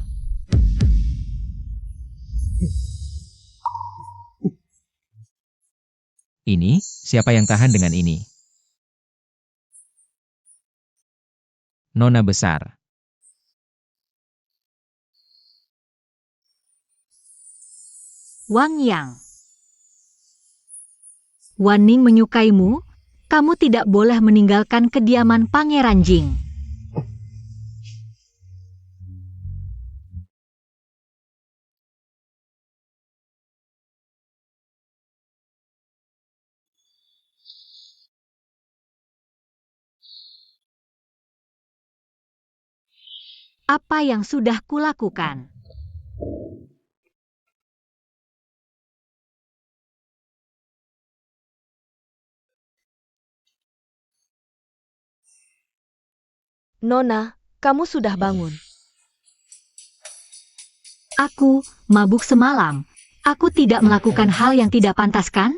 Ini, siapa yang tahan dengan ini? Nona besar. Wang Yang. Wanning menyukaimu, kamu tidak boleh meninggalkan kediaman Pangeran Jing. Apa yang sudah kulakukan? Nona, kamu sudah bangun. Aku mabuk semalam. Aku tidak melakukan hal yang tidak pantas, kan?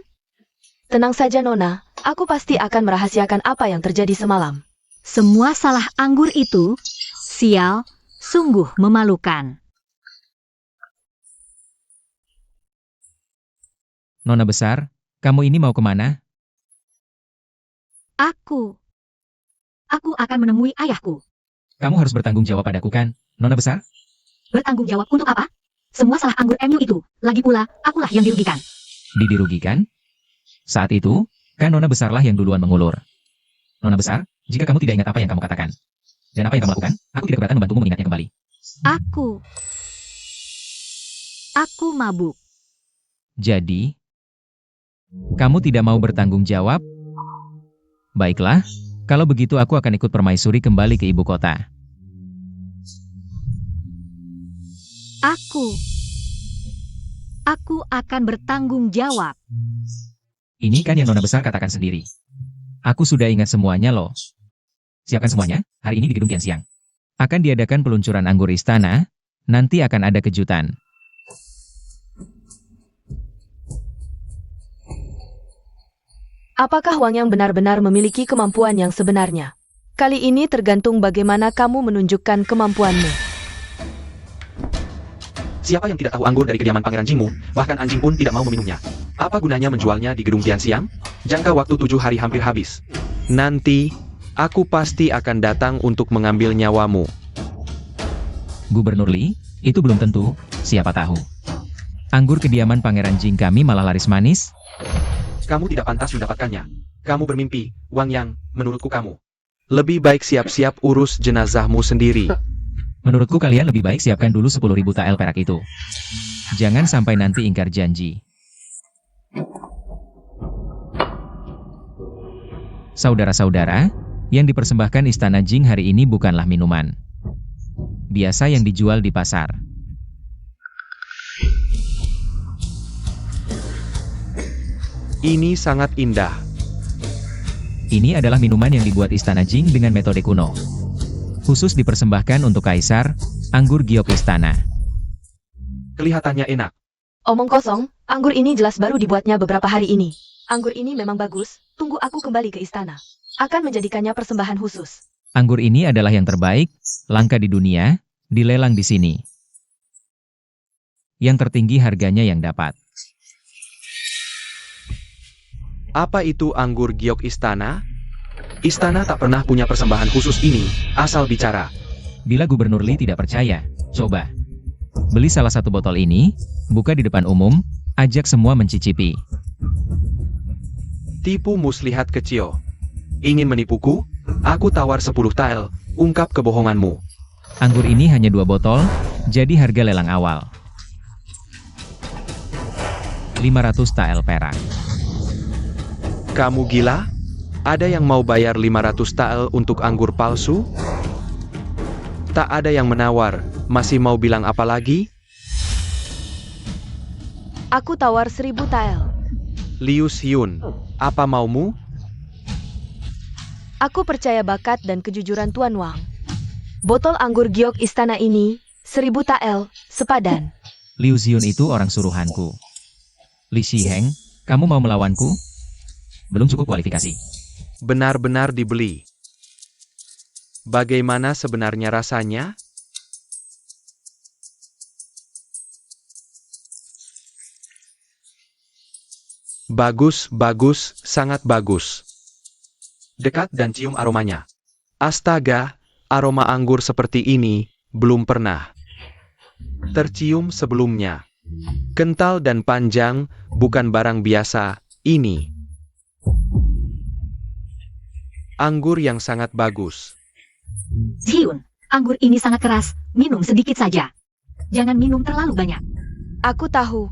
Tenang saja Nona, aku pasti akan merahasiakan apa yang terjadi semalam. Semua salah anggur itu, sial, sungguh memalukan. Nona besar, kamu ini mau kemana? Aku akan menemui ayahku. Kamu harus bertanggung jawab padaku kan, Nona besar? Bertanggung jawab untuk apa? Semua salah anggur MU itu. Lagi pula, akulah yang dirugikan. Dirugikan? Saat itu, kan Nona besarlah yang duluan mengulur. Nona besar, jika kamu tidak ingat apa yang kamu katakan, dan apa yang kamu lakukan, aku tidak keberatan membantumu mengingatnya kembali. Aku mabuk. Jadi, kamu tidak mau bertanggung jawab? Baiklah, kalau begitu aku akan ikut permaisuri kembali ke ibu kota. Aku akan bertanggung jawab. Ini kan yang Nona besar katakan sendiri. Aku sudah ingat semuanya loh. Siapkan semuanya, hari ini di gedung Tianxiang. Akan diadakan peluncuran anggur istana, nanti akan ada kejutan. Apakah Wang Yang benar-benar memiliki kemampuan yang sebenarnya? Kali ini tergantung bagaimana kamu menunjukkan kemampuanmu. Siapa yang tidak tahu anggur dari kediaman Pangeran Jingmu, bahkan anjing pun tidak mau meminumnya. Apa gunanya menjualnya di gedung Tianxiang? Jangka waktu 7 hari hampir habis. Nanti, aku pasti akan datang untuk mengambil nyawamu. Gubernur Li, itu belum tentu, siapa tahu. Anggur kediaman Pangeran Jing kami malah laris manis. Kamu tidak pantas mendapatkannya. Kamu bermimpi, Wang Yang, menurutku kamu. Lebih baik siap-siap urus jenazahmu sendiri. Menurutku kalian lebih baik siapkan dulu 10.000 tael perak itu. Jangan sampai nanti ingkar janji. Saudara-saudara, yang dipersembahkan Istana Jing hari ini bukanlah minuman biasa yang dijual di pasar. Ini sangat indah. Ini adalah minuman yang dibuat Istana Jing dengan metode kuno. Khusus dipersembahkan untuk Kaisar, anggur giok istana. Kelihatannya enak. Omong kosong, anggur ini jelas baru dibuatnya beberapa hari ini. Anggur ini memang bagus, tunggu aku kembali ke istana. Akan menjadikannya persembahan khusus. Anggur ini adalah yang terbaik, langka di dunia, dilelang di sini. Yang tertinggi harganya yang dapat. Apa itu anggur giok istana? Istana tak pernah punya persembahan khusus ini, asal bicara. Bila Gubernur Lee tidak percaya, coba. Beli salah satu botol ini, buka di depan umum, ajak semua mencicipi. Tipu muslihat kecil. Ingin menipuku? Aku tawar 10 tael, ungkap kebohonganmu. Anggur ini hanya 2 botol, jadi harga lelang awal. 500 tael perak. Kamu gila? Ada yang mau bayar 500 tael untuk anggur palsu? Tak ada yang menawar, masih mau bilang apa lagi? Aku tawar 1000 tael. Liu Hyun, apa maumu? Aku percaya bakat dan kejujuran Tuan Wang. Botol anggur giok istana ini, 1000 tael, sepadan. Liu Xiun itu orang suruhanku. Li Shiheng, kamu mau melawanku? Belum cukup kualifikasi. Benar-benar dibeli. Bagaimana sebenarnya rasanya? Bagus, bagus, sangat bagus. Dekat dan cium aromanya. Astaga, aroma anggur seperti ini belum pernah tercium sebelumnya. Kental dan panjang, bukan barang biasa, ini. Anggur yang sangat bagus. Hyun, anggur ini sangat keras, minum sedikit saja. Jangan minum terlalu banyak. Aku tahu.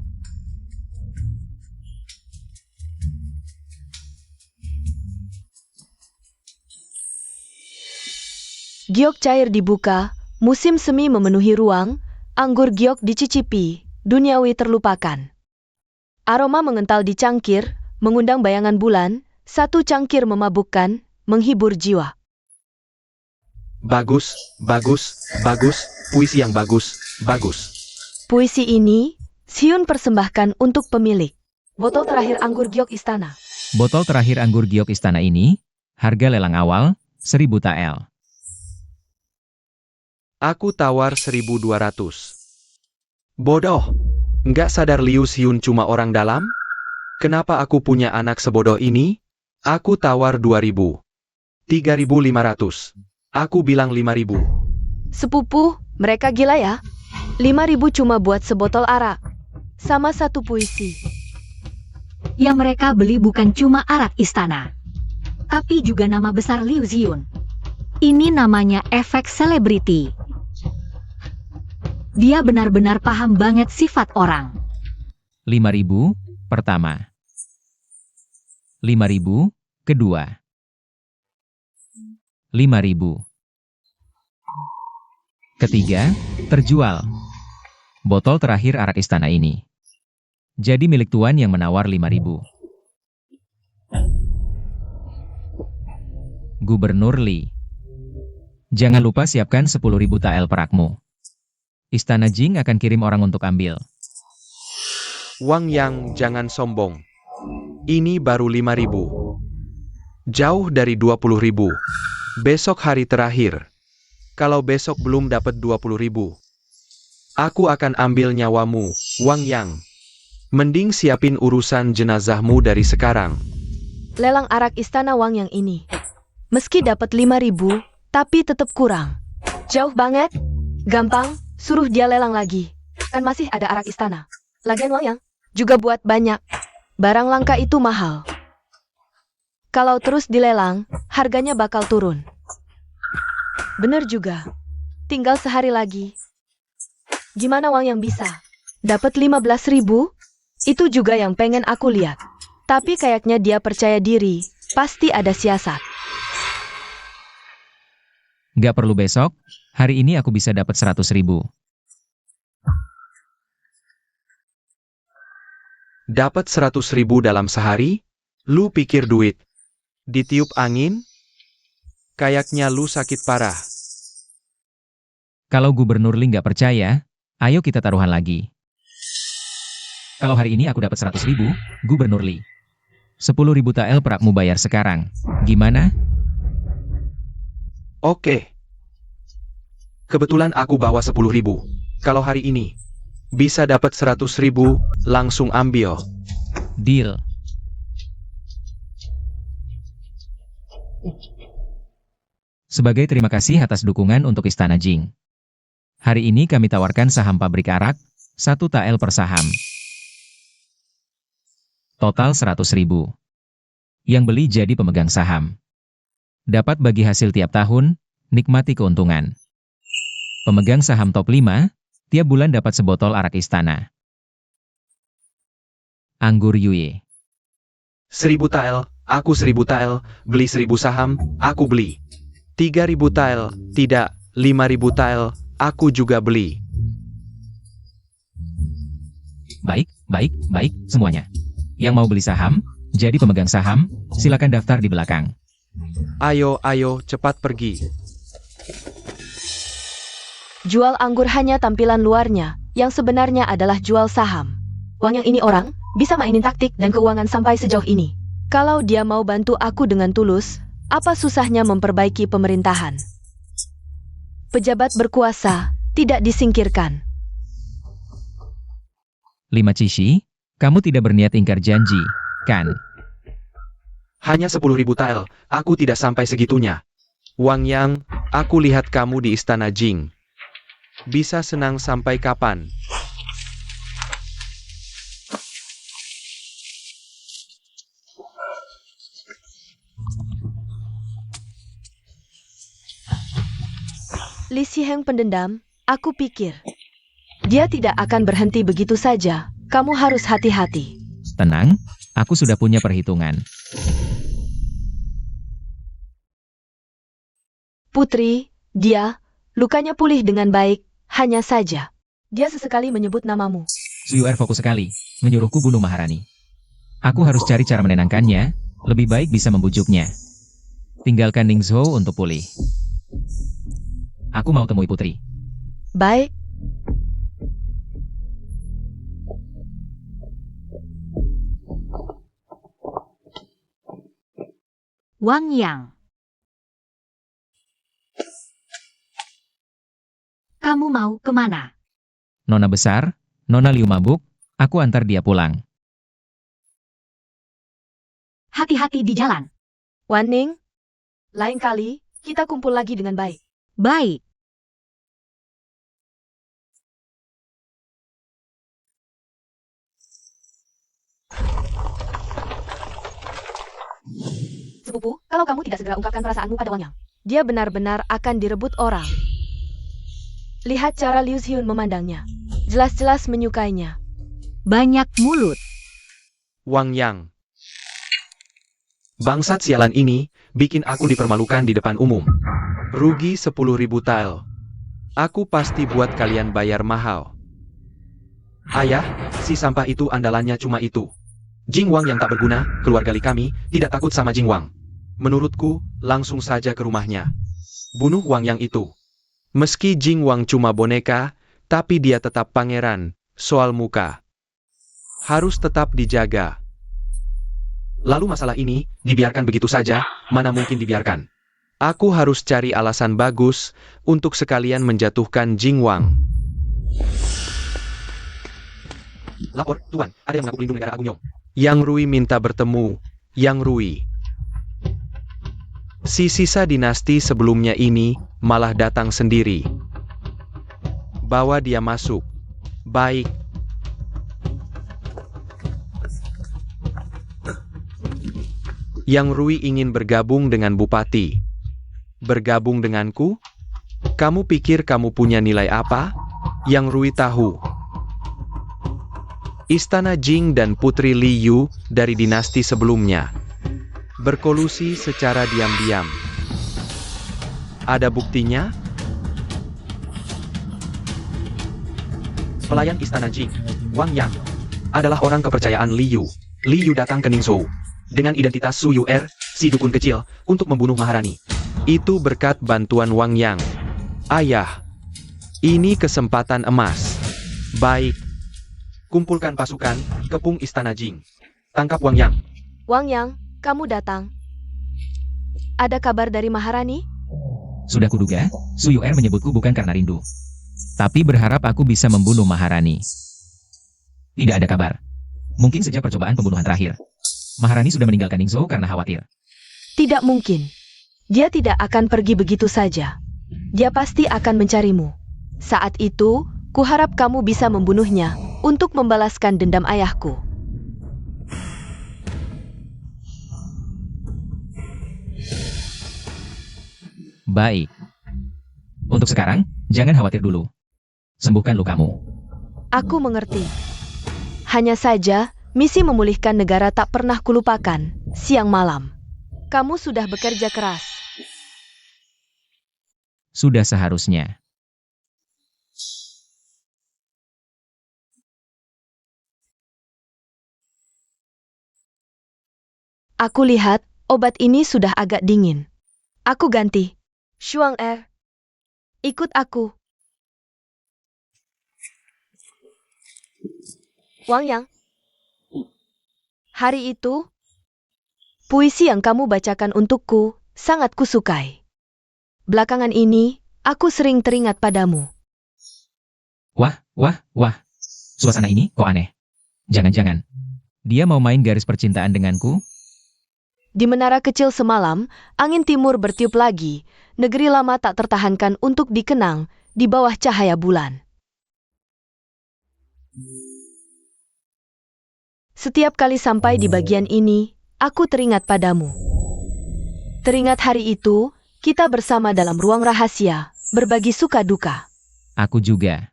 Giok cair dibuka, musim semi memenuhi ruang, anggur giok dicicipi, duniawi terlupakan. Aroma mengental di cangkir, mengundang bayangan bulan, satu cangkir memabukkan, menghibur jiwa. Bagus, bagus, bagus, puisi yang bagus, bagus. Puisi ini, Hyun persembahkan untuk pemilik. Botol terakhir anggur giok istana. Botol terakhir anggur giok istana ini, harga lelang awal, 1000 tael. Aku tawar 1200. Bodoh. Nggak sadar Liu Hyun cuma orang dalam? Kenapa aku punya anak sebodoh ini? Aku tawar 2000. 3500. Aku bilang 5000. Sepupu, mereka gila ya? 5000 cuma buat sebotol arak. Sama satu puisi. Yang mereka beli bukan cuma arak istana, tapi juga nama besar Liu Xiun. Ini namanya efek selebriti. Dia benar-benar paham banget sifat orang. 5.000, pertama. 5.000, kedua. 5.000. Ketiga, terjual. Botol terakhir arak istana ini. Jadi milik tuan yang menawar 5.000. Gubernur Lee. Jangan lupa siapkan 10.000 tael perakmu. Istana Jing akan kirim orang untuk ambil. Wang Yang, jangan sombong. Ini baru 5000. Jauh dari 20.000. Besok hari terakhir. Kalau besok belum dapat 20.000, aku akan ambil nyawamu, Wang Yang. Mending siapin urusan jenazahmu dari sekarang. Lelang arak istana Wang Yang ini. Meski dapat 5000, tapi tetap kurang. Jauh banget. Gampang, suruh dia lelang lagi. Kan masih ada arak istana. Lagian Wang Yang juga buat banyak. Barang langka itu mahal. Kalau terus dilelang, harganya bakal turun. Bener juga. Tinggal sehari lagi. Gimana Wang Yang bisa? Dapat 15.000? Itu juga yang pengen aku lihat. Tapi kayaknya dia percaya diri. Pasti ada siasat. Gak perlu besok, hari ini aku bisa dapat 100.000. Dapat 100.000 dalam sehari? Lu pikir duit ditiup angin? Kayaknya lu sakit parah. Kalau Gubernur Lee nggak percaya, ayo kita taruhan lagi. Kalau hari ini aku dapat 100.000, Gubernur Lee. 10.000 tael perakmu bayar sekarang. Gimana? Oke. Kebetulan aku bawa 10.000. Kalau hari ini bisa dapat 100.000, langsung ambil. Deal. Sebagai terima kasih atas dukungan untuk Istana Jing. Hari ini kami tawarkan saham pabrik arak, 1 TL per saham. Total 100.000. Yang beli jadi pemegang saham. Dapat bagi hasil tiap tahun, nikmati keuntungan. Pemegang saham top 5, tiap bulan dapat sebotol arak Istana. Anggur Yue. 1000 TL, aku 1000 TL, beli 1000 saham, aku beli. 3000 TL, tidak, 5000 TL, aku juga beli. Baik, semuanya. Yang mau beli saham, jadi pemegang saham, silakan daftar di belakang. Ayo, cepat pergi. Jual anggur hanya tampilan luarnya, yang sebenarnya adalah jual saham. Wang Yang ini orang, bisa mainin taktik dan keuangan sampai sejauh ini. Kalau dia mau bantu aku dengan tulus, apa susahnya memperbaiki pemerintahan? Pejabat berkuasa, tidak disingkirkan. 5 Cishi, kamu tidak berniat ingkar janji, kan? Hanya 10.000 TL, aku tidak sampai segitunya. Wang Yang, aku lihat kamu di Istana Jing. Bisa senang sampai kapan? Li Xiheng pendendam, aku pikir. Dia tidak akan berhenti begitu saja, kamu harus hati-hati. Tenang, aku sudah punya perhitungan. Putri, dia, lukanya pulih dengan baik, hanya saja. Dia sesekali menyebut namamu. Suyuer fokus sekali, menyuruhku bunuh Maharani. Aku harus cari cara menenangkannya, lebih baik bisa membujuknya. Tinggalkan Ningzhou untuk pulih. Aku mau temui Putri. Baik. Wang Yang. Kamu mau kemana? Nona besar, Nona Liu mabuk, aku antar dia pulang. Hati-hati di jalan. Wan Ning, lain kali, kita kumpul lagi dengan baik. Baik. Sepupu, kalau kamu tidak segera ungkapkan perasaanmu pada Wang Yang, dia benar-benar akan direbut orang. Lihat cara Liu Xiun memandangnya. Jelas-jelas menyukainya. Banyak mulut. Wang Yang. Bangsat sialan ini, bikin aku dipermalukan di depan umum. Rugi 10.000 TL. Aku pasti buat kalian bayar mahal. Ayah, si sampah itu andalannya cuma itu. Jing Wang yang tak berguna, keluarga Li kami, tidak takut sama Jing Wang. Menurutku, langsung saja ke rumahnya. Bunuh Wang Yang itu. Meski Jing Wang cuma boneka, tapi dia tetap pangeran, soal muka. Harus tetap dijaga. Lalu masalah ini, dibiarkan begitu saja, mana mungkin dibiarkan. Aku harus cari alasan bagus, untuk sekalian menjatuhkan Jing Wang. Lapor, Tuan, ada yang mengaku pelindung negara Agung Yong. Yang Rui minta bertemu, Yang Rui. Si sisa dinasti sebelumnya ini, malah datang sendiri. Bawa dia masuk. Baik. Yang Rui ingin bergabung dengan Bupati. Bergabung denganku? Kamu pikir kamu punya nilai apa? Yang Rui tahu. Istana Jing dan Putri Li Yu dari dinasti sebelumnya. Berkolusi secara diam-diam. Ada buktinya? Pelayan Istana Jing, Wang Yang, adalah orang kepercayaan Li Yu. Li Yu datang ke Ningzhou dengan identitas Su Yuer, si dukun kecil, untuk membunuh Maharani. Itu berkat bantuan Wang Yang. Ayah, ini kesempatan emas. Baik. Kumpulkan pasukan, kepung Istana Jing. Tangkap Wang Yang. Wang Yang, kamu datang. Ada kabar dari Maharani? Sudah kuduga, Su Yuer menyebutku bukan karena rindu. Tapi berharap aku bisa membunuh Maharani. Tidak ada kabar. Mungkin sejak percobaan pembunuhan terakhir. Maharani sudah meninggalkan Ningzhou karena khawatir. Tidak mungkin. Dia tidak akan pergi begitu saja. Dia pasti akan mencarimu. Saat itu, kuharap kamu bisa membunuhnya untuk membalaskan dendam ayahku. Baik. Untuk sekarang, jangan khawatir dulu. Sembuhkan lukamu. Aku mengerti. Hanya saja, misi memulihkan negara tak pernah kulupakan, siang malam. Kamu sudah bekerja keras. Sudah seharusnya. Aku lihat, obat ini sudah agak dingin. Aku ganti. Shuang Er, ikut aku. Wang Yang, hari itu, puisi yang kamu bacakan untukku sangat kusukai. Belakangan ini, aku sering teringat padamu. Wah. Suasana ini kok aneh. Jangan-jangan dia mau main garis percintaan denganku? Di menara kecil semalam, angin timur bertiup lagi. Negeri lama tak tertahankan untuk dikenang di bawah cahaya bulan. Setiap kali sampai di bagian ini, aku teringat padamu. Teringat hari itu, kita bersama dalam ruang rahasia, berbagi suka duka. Aku juga.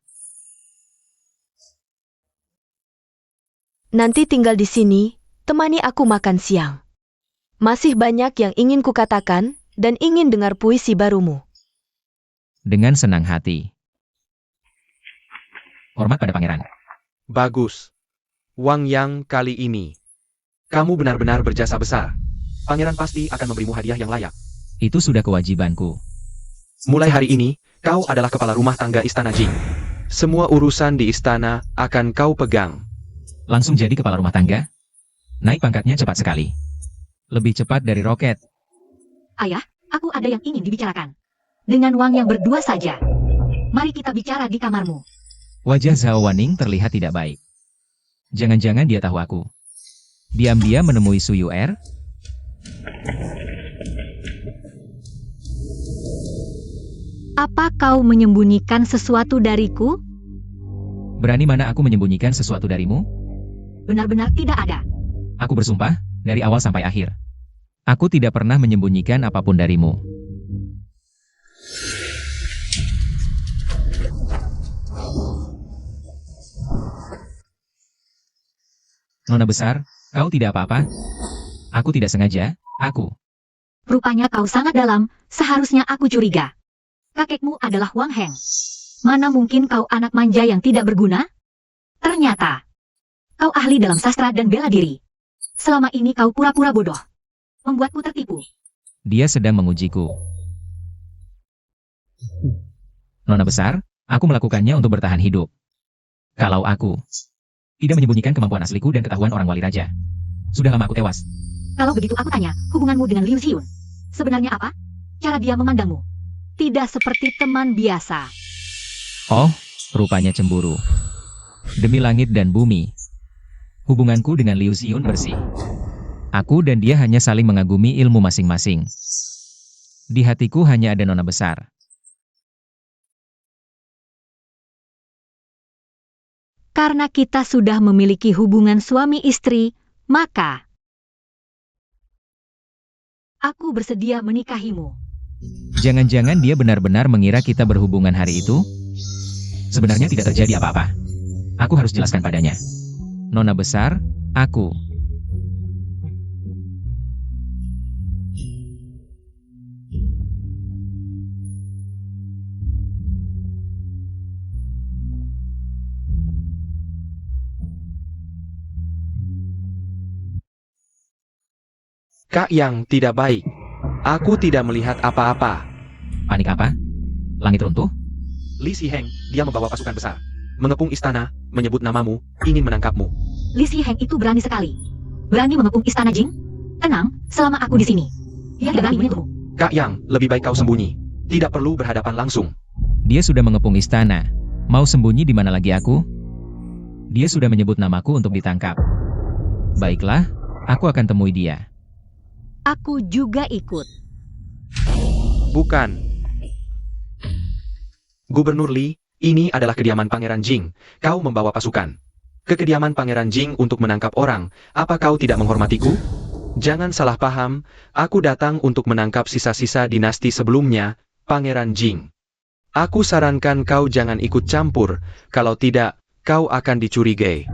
Nanti tinggal di sini, temani aku makan siang. Masih banyak yang ingin kukatakan, dan ingin dengar puisi barumu. Dengan senang hati. Hormat pada pangeran. Bagus. Wang Yang, kali ini kamu benar-benar berjasa besar. Pangeran pasti akan memberimu hadiah yang layak. Itu sudah kewajibanku. Mulai hari ini, kau adalah kepala rumah tangga Istana Jing. Semua urusan di istana akan kau pegang. Langsung jadi kepala rumah tangga? Naik pangkatnya cepat sekali. Lebih cepat dari roket. Ayah, aku ada yang ingin dibicarakan. Dengan Wang Yang berdua saja. Mari kita bicara di kamarmu. Wajah Zhao Waning terlihat tidak baik. Jangan-jangan dia tahu aku. Diam-diam menemui Su Yuer. Apa kau menyembunyikan sesuatu dariku? Berani mana aku menyembunyikan sesuatu darimu? Benar-benar tidak ada. Aku bersumpah, dari awal sampai akhir. Aku tidak pernah menyembunyikan apapun darimu. Nona besar, kau tidak apa-apa? Aku tidak sengaja, aku. Rupanya kau sangat dalam, seharusnya aku curiga. Kakekmu adalah Wang Heng. Mana mungkin kau anak manja yang tidak berguna? Ternyata, kau ahli dalam sastra dan bela diri. Selama ini kau pura-pura bodoh. Membuatku tertipu. Dia sedang mengujiku. Nona besar, aku melakukannya untuk bertahan hidup. Kalau aku tidak menyembunyikan kemampuan asliku dan ketahuan orang wali raja, sudah lama aku tewas. Kalau begitu aku tanya, hubunganmu dengan Liu Xiun sebenarnya apa? Cara dia memandangmu tidak seperti teman biasa. Oh, rupanya cemburu. Demi langit dan bumi, hubunganku dengan Liu Xiun bersih. Aku dan dia hanya saling mengagumi ilmu masing-masing. Di hatiku hanya ada Nona besar. Karena kita sudah memiliki hubungan suami istri, maka aku bersedia menikahimu. Jangan-jangan dia benar-benar mengira kita berhubungan hari itu? Sebenarnya tidak terjadi apa-apa. Aku harus jelaskan padanya. Nona besar, aku. Kak Yang tidak baik. Aku tidak melihat apa-apa. Panik apa? Langit runtuh? Li Heng, dia membawa pasukan besar. Mengepung istana, menyebut namamu, ingin menangkapmu. Li Heng itu berani sekali. Berani mengepung istana Jing? Tenang, selama aku di sini. Dia tidak berani menyentuhmu. Kak Yang, lebih baik kau sembunyi. Tidak perlu berhadapan langsung. Dia sudah mengepung istana. Mau sembunyi di mana lagi aku? Dia sudah menyebut namaku untuk ditangkap. Baiklah, aku akan temui dia. Aku juga ikut. Bukan. Gubernur Li, ini adalah kediaman Pangeran Jing. Kau membawa pasukan ke kediaman Pangeran Jing untuk menangkap orang. Apa kau tidak menghormatiku? Jangan salah paham, aku datang untuk menangkap sisa-sisa dinasti sebelumnya, Pangeran Jing. Aku sarankan kau jangan ikut campur, kalau tidak, kau akan dicurigai.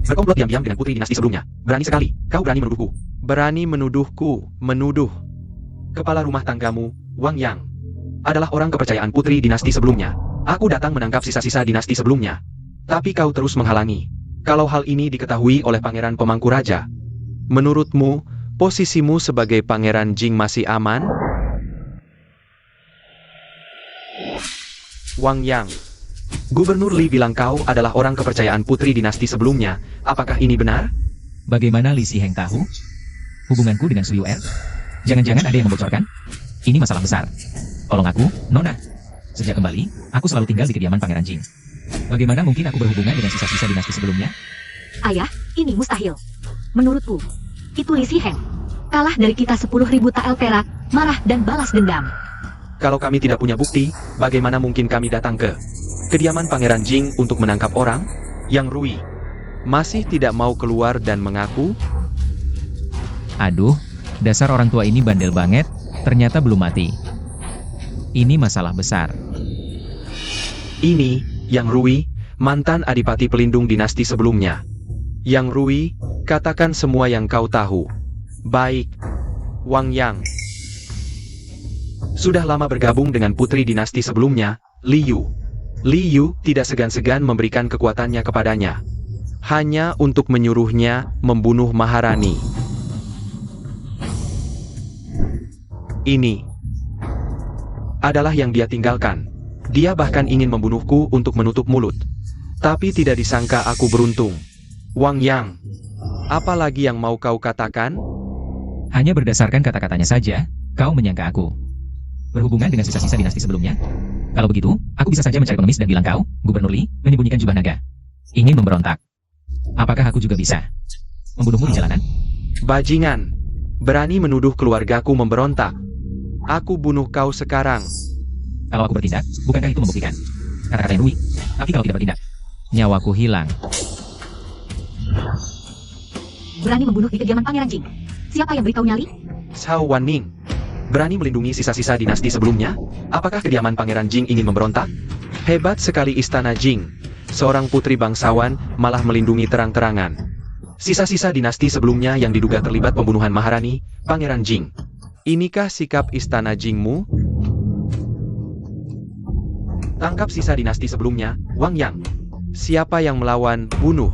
Berkomplot diam-diam dengan putri dinasti sebelumnya. Berani sekali, kau berani menuduhku. Berani menuduhku, menuduh. Kepala rumah tanggamu, Wang Yang, adalah orang kepercayaan putri dinasti sebelumnya. Aku datang menangkap sisa-sisa dinasti sebelumnya. Tapi kau terus menghalangi. Kalau hal ini diketahui oleh Pangeran Pemangku Raja, menurutmu, posisimu sebagai Pangeran Jing masih aman? Wang Yang, Gubernur Li bilang kau adalah orang kepercayaan putri dinasti sebelumnya. Apakah ini benar? Bagaimana Li Xiheng tahu? Hubunganku dengan Su Yuer? Jangan-jangan ada yang membocorkan? Ini masalah besar. Tolong aku, Nona. Sejak kembali, aku selalu tinggal di kediaman Pangeran Jing. Bagaimana mungkin aku berhubungan dengan sisa-sisa dinasti sebelumnya? Ayah, ini mustahil. Menurutku, itu Li Xiheng. Kalah dari kita 10.000 tael perak, marah dan balas dendam. Kalau kami tidak punya bukti, bagaimana mungkin kami datang ke kediaman Pangeran Jing untuk menangkap orang? Yang Rui masih tidak mau keluar dan mengaku. Aduh, dasar orang tua ini bandel banget, ternyata belum mati. Ini masalah besar. Ini, Yang Rui, mantan adipati pelindung dinasti sebelumnya. Yang Rui, katakan semua yang kau tahu. Baik, Wang Yang. Sudah lama bergabung dengan putri dinasti sebelumnya, Li Yu. Li Yu tidak segan-segan memberikan kekuatannya kepadanya. Hanya untuk menyuruhnya membunuh Maharani. Ini adalah yang dia tinggalkan. Dia bahkan ingin membunuhku untuk menutup mulut. Tapi tidak disangka aku beruntung. Wang Yang, apa lagi yang mau kau katakan? Hanya berdasarkan kata-katanya saja, kau menyangka aku berhubungan dengan sisa-sisa dinasti sebelumnya? Kalau begitu, aku bisa saja mencari pengemis dan bilang kau, Gubernur Li, menyembunyikan jubah naga. Ingin memberontak. Apakah aku juga bisa membunuhmu di jalanan? Bajingan, berani menuduh keluargaku memberontak. Aku bunuh kau sekarang. Kalau aku bertindak, bukankah itu membuktikan kata-kata yang Rui? Tapi kalau tidak bertindak, nyawaku hilang. Berani membunuh di kediaman Pangeran Jing. Siapa yang beritahu nyali? Cao Wanning, berani melindungi sisa-sisa dinasti sebelumnya? Apakah kediaman Pangeran Jing ingin memberontak? Hebat sekali istana Jing. Seorang putri bangsawan malah melindungi terang-terangan sisa-sisa dinasti sebelumnya yang diduga terlibat pembunuhan Maharani, Pangeran Jing. Inikah sikap istana Jingmu? Tangkap sisa dinasti sebelumnya, Wang Yang. Siapa yang melawan, bunuh.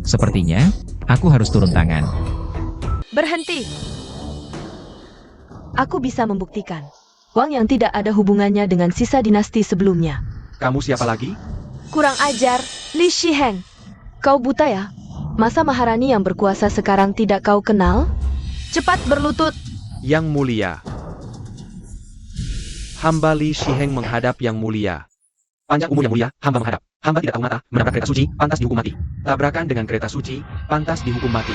Sepertinya, aku harus turun tangan. Berhenti. Aku bisa membuktikan. Wang Yang tidak ada hubungannya dengan sisa dinasti sebelumnya. Kamu siapa lagi? Kurang ajar, Li Xiheng. Kau buta ya? Masa Maharani yang berkuasa sekarang tidak kau kenal? Cepat berlutut. Yang mulia. Hamba Li Xiheng menghadap Yang mulia. Panjang umur Yang mulia, hamba menghadap. Hamba tidak tahu mata, menabrak kereta suci, pantas dihukum mati. Tabrakan dengan kereta suci, pantas dihukum mati.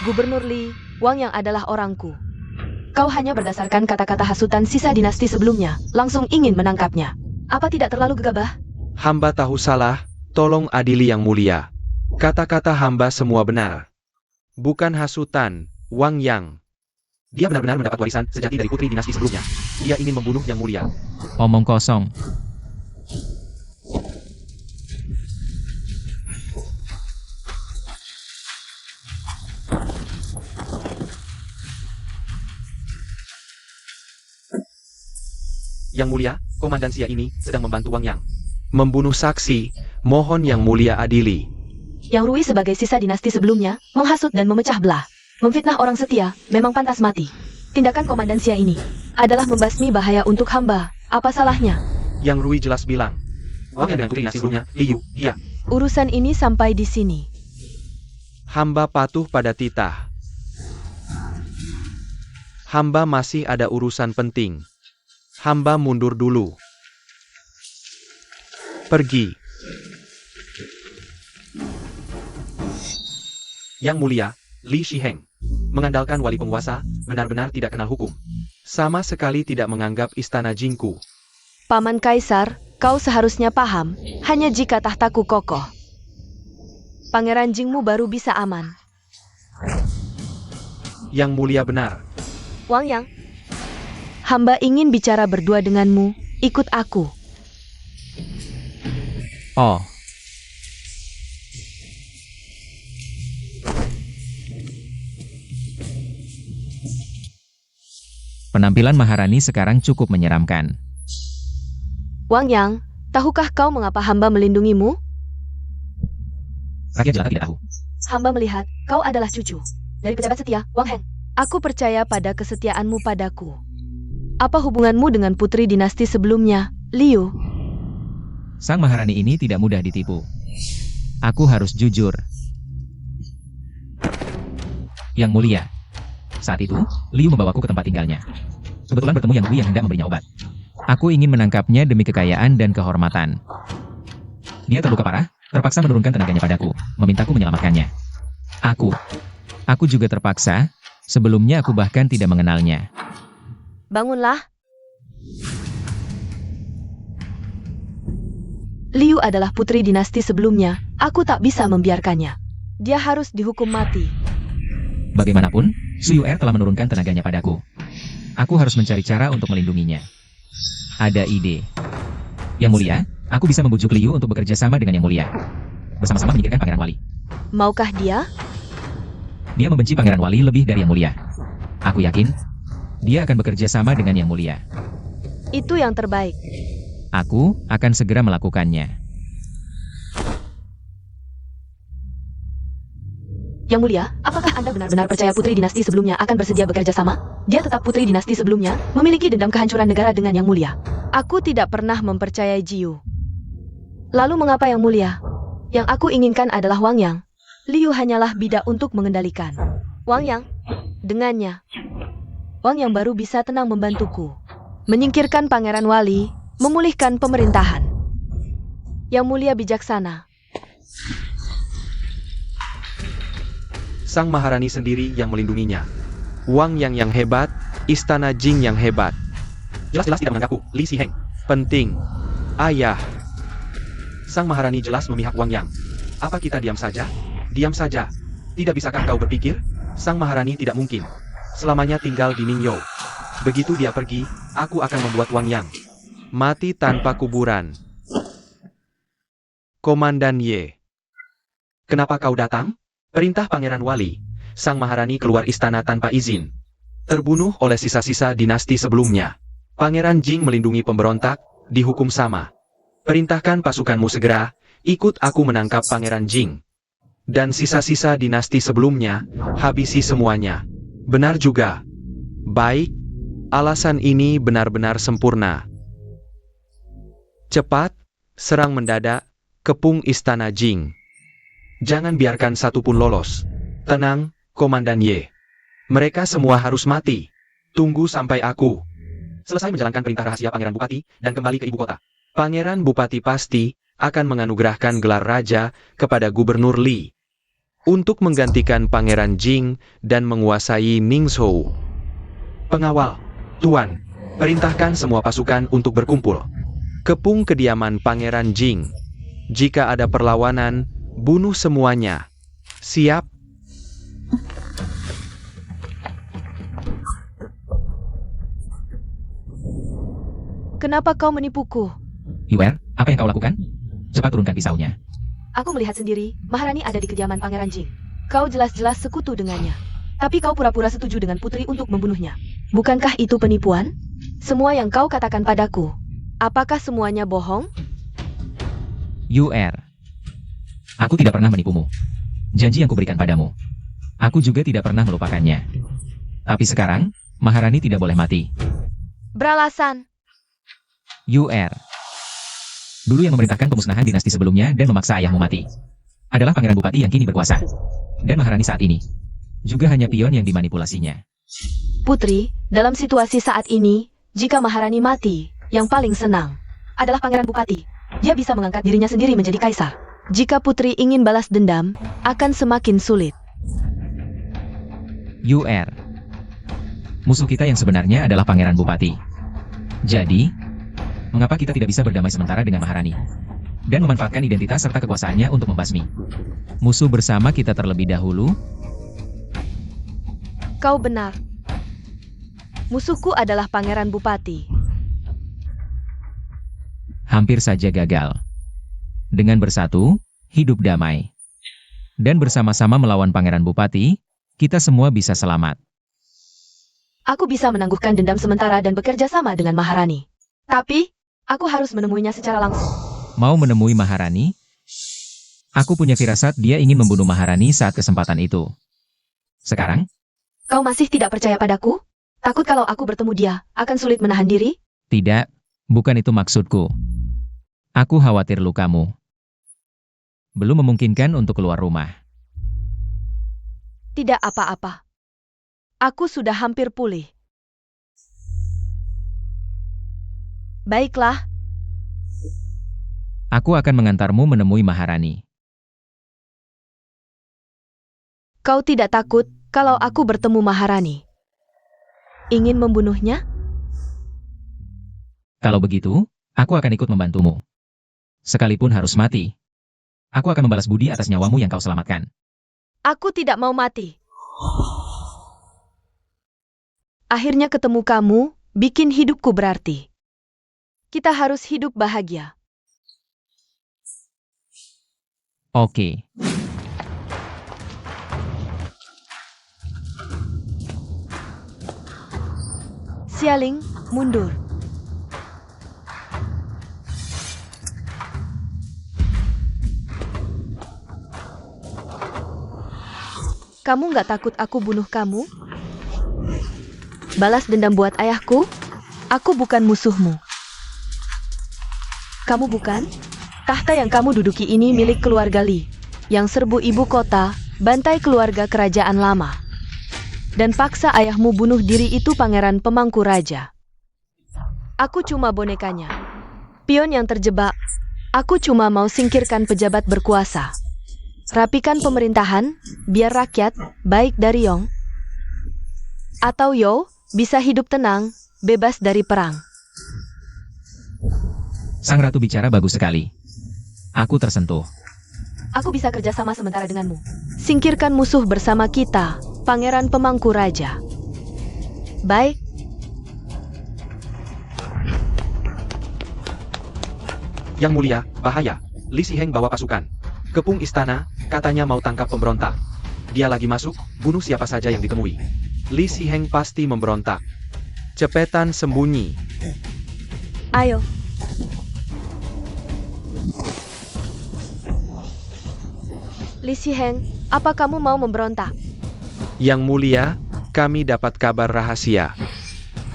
Gubernur Li, Wang Yang adalah orangku. Kau hanya berdasarkan kata-kata hasutan sisa dinasti sebelumnya, langsung ingin menangkapnya. Apa tidak terlalu gegabah? Hamba tahu salah, tolong adili Yang mulia. Kata-kata hamba semua benar. Bukan hasutan, Wang Yang. Dia benar-benar mendapat warisan sejati dari putri dinasti sebelumnya. Dia ingin membunuh Yang mulia. Omong kosong. Yang mulia, komandansia ini sedang membantu Wang Yang membunuh saksi. Mohon Yang mulia adili. Yang Rui sebagai sisa dinasti sebelumnya, menghasut dan memecah belah. Memfitnah orang setia, memang pantas mati. Tindakan komandansia ini adalah membasmi bahaya untuk hamba. Apa salahnya? Yang Rui jelas bilang. Wang Yang dengan putri dinasti sebelumnya, Li Yu, iya. Urusan ini sampai di sini. Hamba patuh pada titah. Hamba masih ada urusan penting. Hamba mundur dulu. Pergi. Yang mulia, Li Xiheng, mengandalkan wali penguasa, benar-benar tidak kenal hukum. Sama sekali tidak menganggap istana Jingku. Paman Kaisar, kau seharusnya paham, hanya jika tahtaku kokoh, Pangeran Jingmu baru bisa aman. Yang mulia benar. Wang Yang, hamba ingin bicara berdua denganmu, ikut aku. Oh, penampilan Maharani sekarang cukup menyeramkan. Wang Yang, tahukah kau mengapa hamba melindungimu? Rakyat jelata tidak tahu. Hamba melihat kau adalah cucu dari pejabat setia, Wang Heng. Aku percaya pada kesetiaanmu padaku. Apa hubunganmu dengan putri dinasti sebelumnya, Liu? Sang Maharani ini tidak mudah ditipu. Aku harus jujur. Yang mulia, saat itu, Liu membawaku ke tempat tinggalnya. Kebetulan bertemu Yang Hui yang hendak memberinya obat. Aku ingin menangkapnya demi kekayaan dan kehormatan. Dia terluka parah, terpaksa menurunkan tenaganya padaku, memintaku menyelamatkannya. Aku juga terpaksa, sebelumnya aku bahkan tidak mengenalnya. Bangunlah. Liu adalah putri dinasti sebelumnya, aku tak bisa membiarkannya. Dia harus dihukum mati. Bagaimanapun, Su Yuer telah menurunkan tenaganya padaku. Aku harus mencari cara untuk melindunginya. Ada ide. Yang mulia, aku bisa membujuk Liu untuk bekerja sama dengan Yang mulia. Bersama-sama menyingkirkan Pangeran Wali. Maukah dia? Dia membenci Pangeran Wali lebih dari Yang mulia. Aku yakin, dia akan bekerja sama dengan Yang mulia. Itu yang terbaik. Aku akan segera melakukannya. Yang mulia, apakah Anda benar-benar percaya putri dinasti sebelumnya akan bersedia bekerja sama? Dia tetap putri dinasti sebelumnya, memiliki dendam kehancuran negara dengan Yang mulia. Aku tidak pernah mempercayai Jiu. Lalu mengapa Yang mulia? Yang aku inginkan adalah Wang Yang. Liu hanyalah bidak untuk mengendalikan. Wang Yang, dengannya, Wang Yang baru bisa tenang membantuku. Menyingkirkan Pangeran Wali, memulihkan pemerintahan. Yang mulia bijaksana. Sang Maharani sendiri yang melindunginya. Wang yang hebat, istana Jing yang hebat. Jelas-jelas tidak menganggapku, Li Siheng. Penting. Ayah. Sang Maharani jelas memihak Wang Yang. Apa kita diam saja? Diam saja. Tidak bisakah kau berpikir? Sang Maharani tidak mungkin selamanya tinggal di Ningyou. Begitu dia pergi, aku akan membuat Wang Yang mati tanpa kuburan. Komandan Ye. Kenapa kau datang? Perintah Pangeran Wali. Sang Maharani keluar istana tanpa izin. Terbunuh oleh sisa-sisa dinasti sebelumnya. Pangeran Jing melindungi pemberontak, dihukum sama. Perintahkan pasukanmu segera, ikut aku menangkap Pangeran Jing. Dan sisa-sisa dinasti sebelumnya, habisi semuanya. Benar juga. Baik, alasan ini benar-benar sempurna. Cepat, serang mendadak, kepung istana Jing. Jangan biarkan satu pun lolos. Tenang, Komandan Ye. Mereka semua harus mati. Tunggu sampai aku selesai menjalankan perintah rahasia Pangeran Bupati dan kembali ke ibu kota. Pangeran Bupati pasti akan menganugerahkan gelar raja kepada Gubernur Li untuk menggantikan Pangeran Jing dan menguasai Ningzhou. Pengawal, Tuan, perintahkan semua pasukan untuk berkumpul. Kepung kediaman Pangeran Jing. Jika ada perlawanan, bunuh semuanya. Siap? Kenapa kau menipuku? Yuer, apa yang kau lakukan? Cepat turunkan pisaunya. Aku melihat sendiri, Maharani ada di kediaman Pangeran Jing. Kau jelas-jelas sekutu dengannya. Tapi kau pura-pura setuju dengan putri untuk membunuhnya. Bukankah itu penipuan? Semua yang kau katakan padaku, apakah semuanya bohong? Yuer, aku tidak pernah menipumu. Janji yang kuberikan padamu, aku juga tidak pernah melupakannya. Tapi sekarang, Maharani tidak boleh mati. Beralasan. Yuer, dulu yang memerintahkan pemusnahan dinasti sebelumnya dan memaksa ayahmu mati adalah Pangeran Bupati yang kini berkuasa. Dan Maharani saat ini juga hanya pion yang dimanipulasinya. Putri, dalam situasi saat ini, jika Maharani mati, yang paling senang adalah Pangeran Bupati. Dia bisa mengangkat dirinya sendiri menjadi kaisar. Jika putri ingin balas dendam, akan semakin sulit. Yuer, Musuh kita yang sebenarnya adalah Pangeran Bupati. Jadi, mengapa kita tidak bisa berdamai sementara dengan Maharani? Dan memanfaatkan identitas serta kekuasaannya untuk membasmi musuh bersama kita terlebih dahulu? Kau benar. Musuhku adalah Pangeran Bupati. Hampir saja gagal. Dengan bersatu, hidup damai. Dan bersama-sama melawan Pangeran Bupati, kita semua bisa selamat. Aku bisa menangguhkan dendam sementara dan bekerja sama dengan Maharani. Tapi, aku harus menemuinya secara langsung. Mau menemui Maharani? Aku punya firasat dia ingin membunuh Maharani saat kesempatan itu. Sekarang? Kau masih tidak percaya padaku? Takut kalau aku bertemu dia, akan sulit menahan diri? Tidak, bukan itu maksudku. Aku khawatir lukamu belum memungkinkan untuk keluar rumah. Tidak apa-apa. Aku sudah hampir pulih. Baiklah, Aku akan mengantarmu menemui Maharani. kau tidak takut kalau aku bertemu Maharani? Ingin membunuhnya? Kalau begitu, aku akan ikut membantumu. Sekalipun harus mati. Aku akan membalas budi atas nyawamu yang kau selamatkan. Aku tidak mau mati. Akhirnya ketemu kamu, bikin hidupku berarti. Kita harus hidup bahagia. Oke. Sialing, mundur. Kamu nggak takut aku bunuh kamu? Balas dendam buat ayahku? Aku bukan musuhmu. Kamu bukan? Tahta yang kamu duduki ini milik keluarga Li, yang serbu ibu kota, bantai keluarga kerajaan lama. Dan paksa ayahmu bunuh diri itu pangeran pemangku raja. Aku cuma bonekanya. Pion yang terjebak. Aku cuma mau singkirkan pejabat berkuasa. Rapikan pemerintahan, biar rakyat, baik dari Yong atau Yo, bisa hidup tenang, bebas dari perang. Sang Ratu bicara bagus sekali. Aku tersentuh. Aku bisa kerjasama sementara denganmu. Singkirkan musuh bersama kita, Pangeran Pemangku Raja. Baik. Yang mulia, bahaya. Li Siheng bawa pasukan. Kepung istana, katanya mau tangkap pemberontak. Dia lagi masuk, bunuh siapa saja yang ditemui. Li Siheng pasti memberontak. Cepetan sembunyi. Ayo. Li Siheng, apa kamu mau memberontak? Yang mulia, kami dapat kabar rahasia.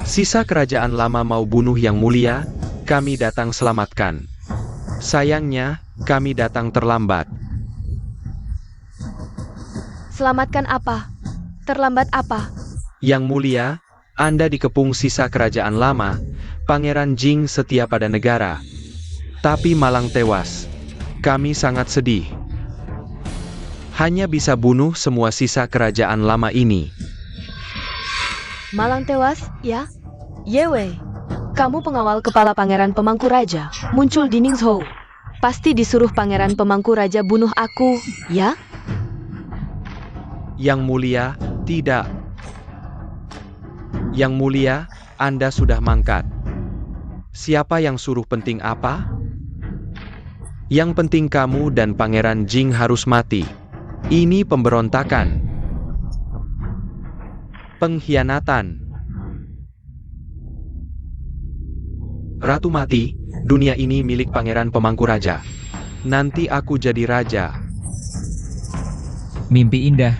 Sisa kerajaan lama mau bunuh yang mulia, kami datang selamatkan. Sayangnya, kami datang terlambat. Selamatkan apa? Terlambat apa? Yang mulia, Anda dikepung sisa kerajaan lama, Pangeran Jing setia pada negara. Tapi malang tewas. Kami sangat sedih. Hanya bisa bunuh semua sisa kerajaan lama ini. Malang tewas, ya? Yewe, kamu pengawal kepala Pangeran Pemangku Raja, muncul di Ningzhou. Pasti disuruh Pangeran Pemangku Raja bunuh aku, ya? Yang mulia, tidak. Yang mulia, Anda sudah mangkat. Siapa yang suruh penting apa? Yang penting kamu dan Pangeran Jing harus mati. Ini pemberontakan. Pengkhianatan. Ratu mati, dunia ini milik Pangeran Pemangku Raja. Nanti aku jadi raja. Mimpi indah.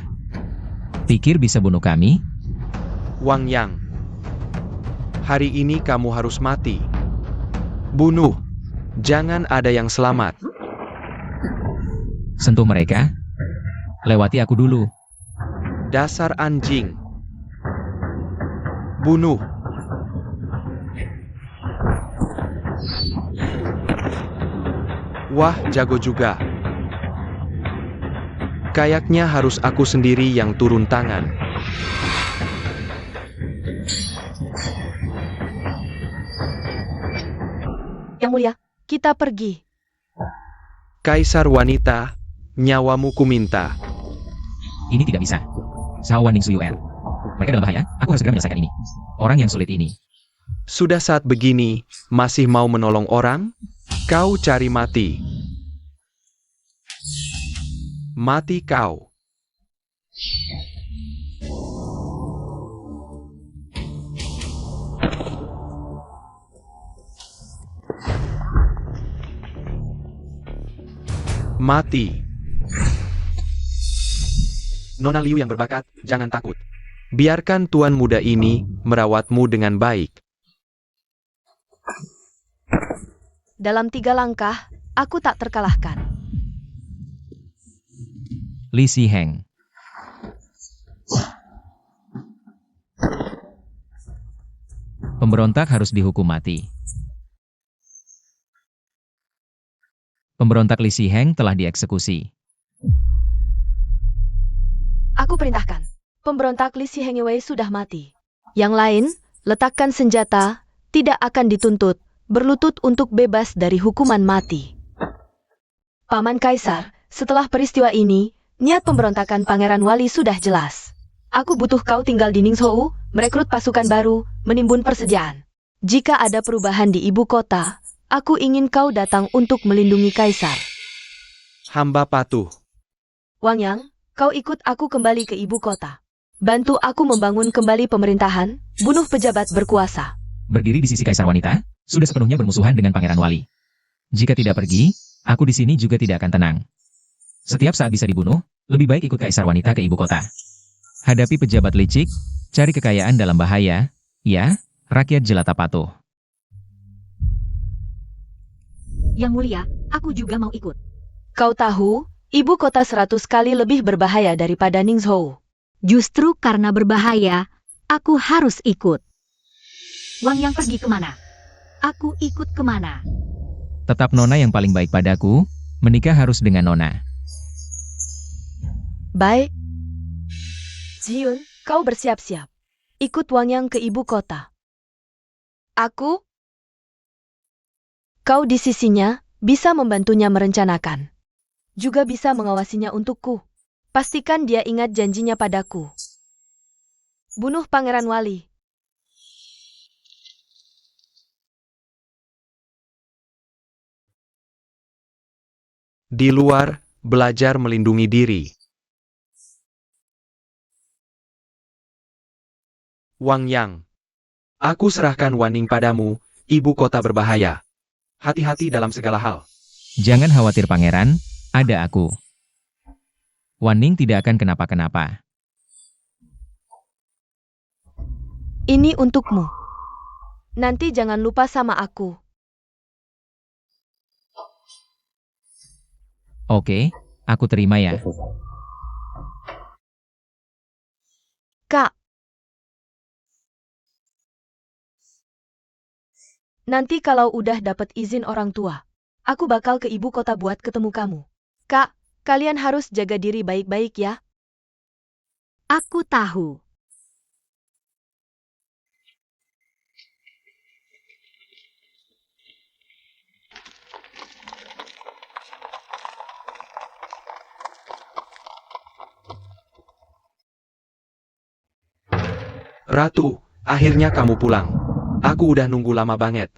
Pikir bisa bunuh kami? Wang Yang. Hari ini kamu harus mati. Bunuh. Jangan ada yang selamat. Sentuh mereka. Lewati aku dulu. Dasar anjing. Bunuh. Wah, jago juga. Kayaknya harus aku sendiri yang turun tangan. kita pergi. Kaisar wanita, nyawamu kuminta. Ini tidak bisa. Zhao Wanning Suyuer. Mereka dalam bahaya, aku harus segera menyelesaikan ini. Orang yang sulit ini. Sudah saat begini, masih mau menolong orang? Kau cari mati. Mati kau. Mati. Nona Liu yang berbakat, jangan takut. Biarkan tuan muda ini merawatmu dengan baik. Dalam 3 langkah, aku tak terkalahkan. Li Ziheng. Pemberontak harus dihukum mati. Pemberontak Li Ziheng telah dieksekusi. Aku perintahkan. Pemberontak Li Zihengwei sudah mati. Yang lain, letakkan senjata, tidak akan dituntut, berlutut untuk bebas dari hukuman mati. Paman Kaisar, setelah peristiwa ini, niat pemberontakan Pangeran Wali sudah jelas. Aku butuh kau tinggal di Ningzhou, merekrut pasukan baru, menimbun persediaan. Jika ada perubahan di ibu kota, aku ingin kau datang untuk melindungi Kaisar. Hamba patuh. Wang Yang, kau ikut aku kembali ke ibu kota. Bantu aku membangun kembali pemerintahan, bunuh pejabat berkuasa. Berdiri di sisi Kaisar wanita, sudah sepenuhnya bermusuhan dengan Pangeran Wali. Jika tidak pergi, aku di sini juga tidak akan tenang. Setiap saat bisa dibunuh, lebih baik ikut Kaisar wanita ke ibu kota. Hadapi pejabat licik, cari kekayaan dalam bahaya, ya, rakyat jelata patuh. Yang mulia, aku juga mau ikut. Kau tahu, ibu kota 100 kali lebih berbahaya daripada Ningzhou. Justru karena berbahaya, aku harus ikut. Wang Yang pergi kemana? Aku ikut kemana? Tetap Nona yang paling baik padaku, menikah harus dengan Nona. Baik. Ziyun, kau bersiap-siap. Ikut Wang Yang ke ibu kota. Aku? Kau di sisinya, bisa membantunya merencanakan. Juga bisa mengawasinya untukku. Pastikan dia ingat janjinya padaku. Bunuh Pangeran Wali. Di luar, belajar melindungi diri. Wang Yang. Aku serahkan Wanning padamu, ibu kota berbahaya. Hati-hati dalam segala hal. Jangan khawatir pangeran, ada aku. Wanning tidak akan kenapa-kenapa. Ini untukmu. Nanti jangan lupa sama aku. Oke, aku terima ya. Kak. Nanti kalau udah dapat izin orang tua, aku bakal ke ibu kota buat ketemu kamu. Kak, kalian harus jaga diri baik-baik ya. Aku tahu. Ratu, akhirnya kamu pulang. Aku udah nunggu lama banget.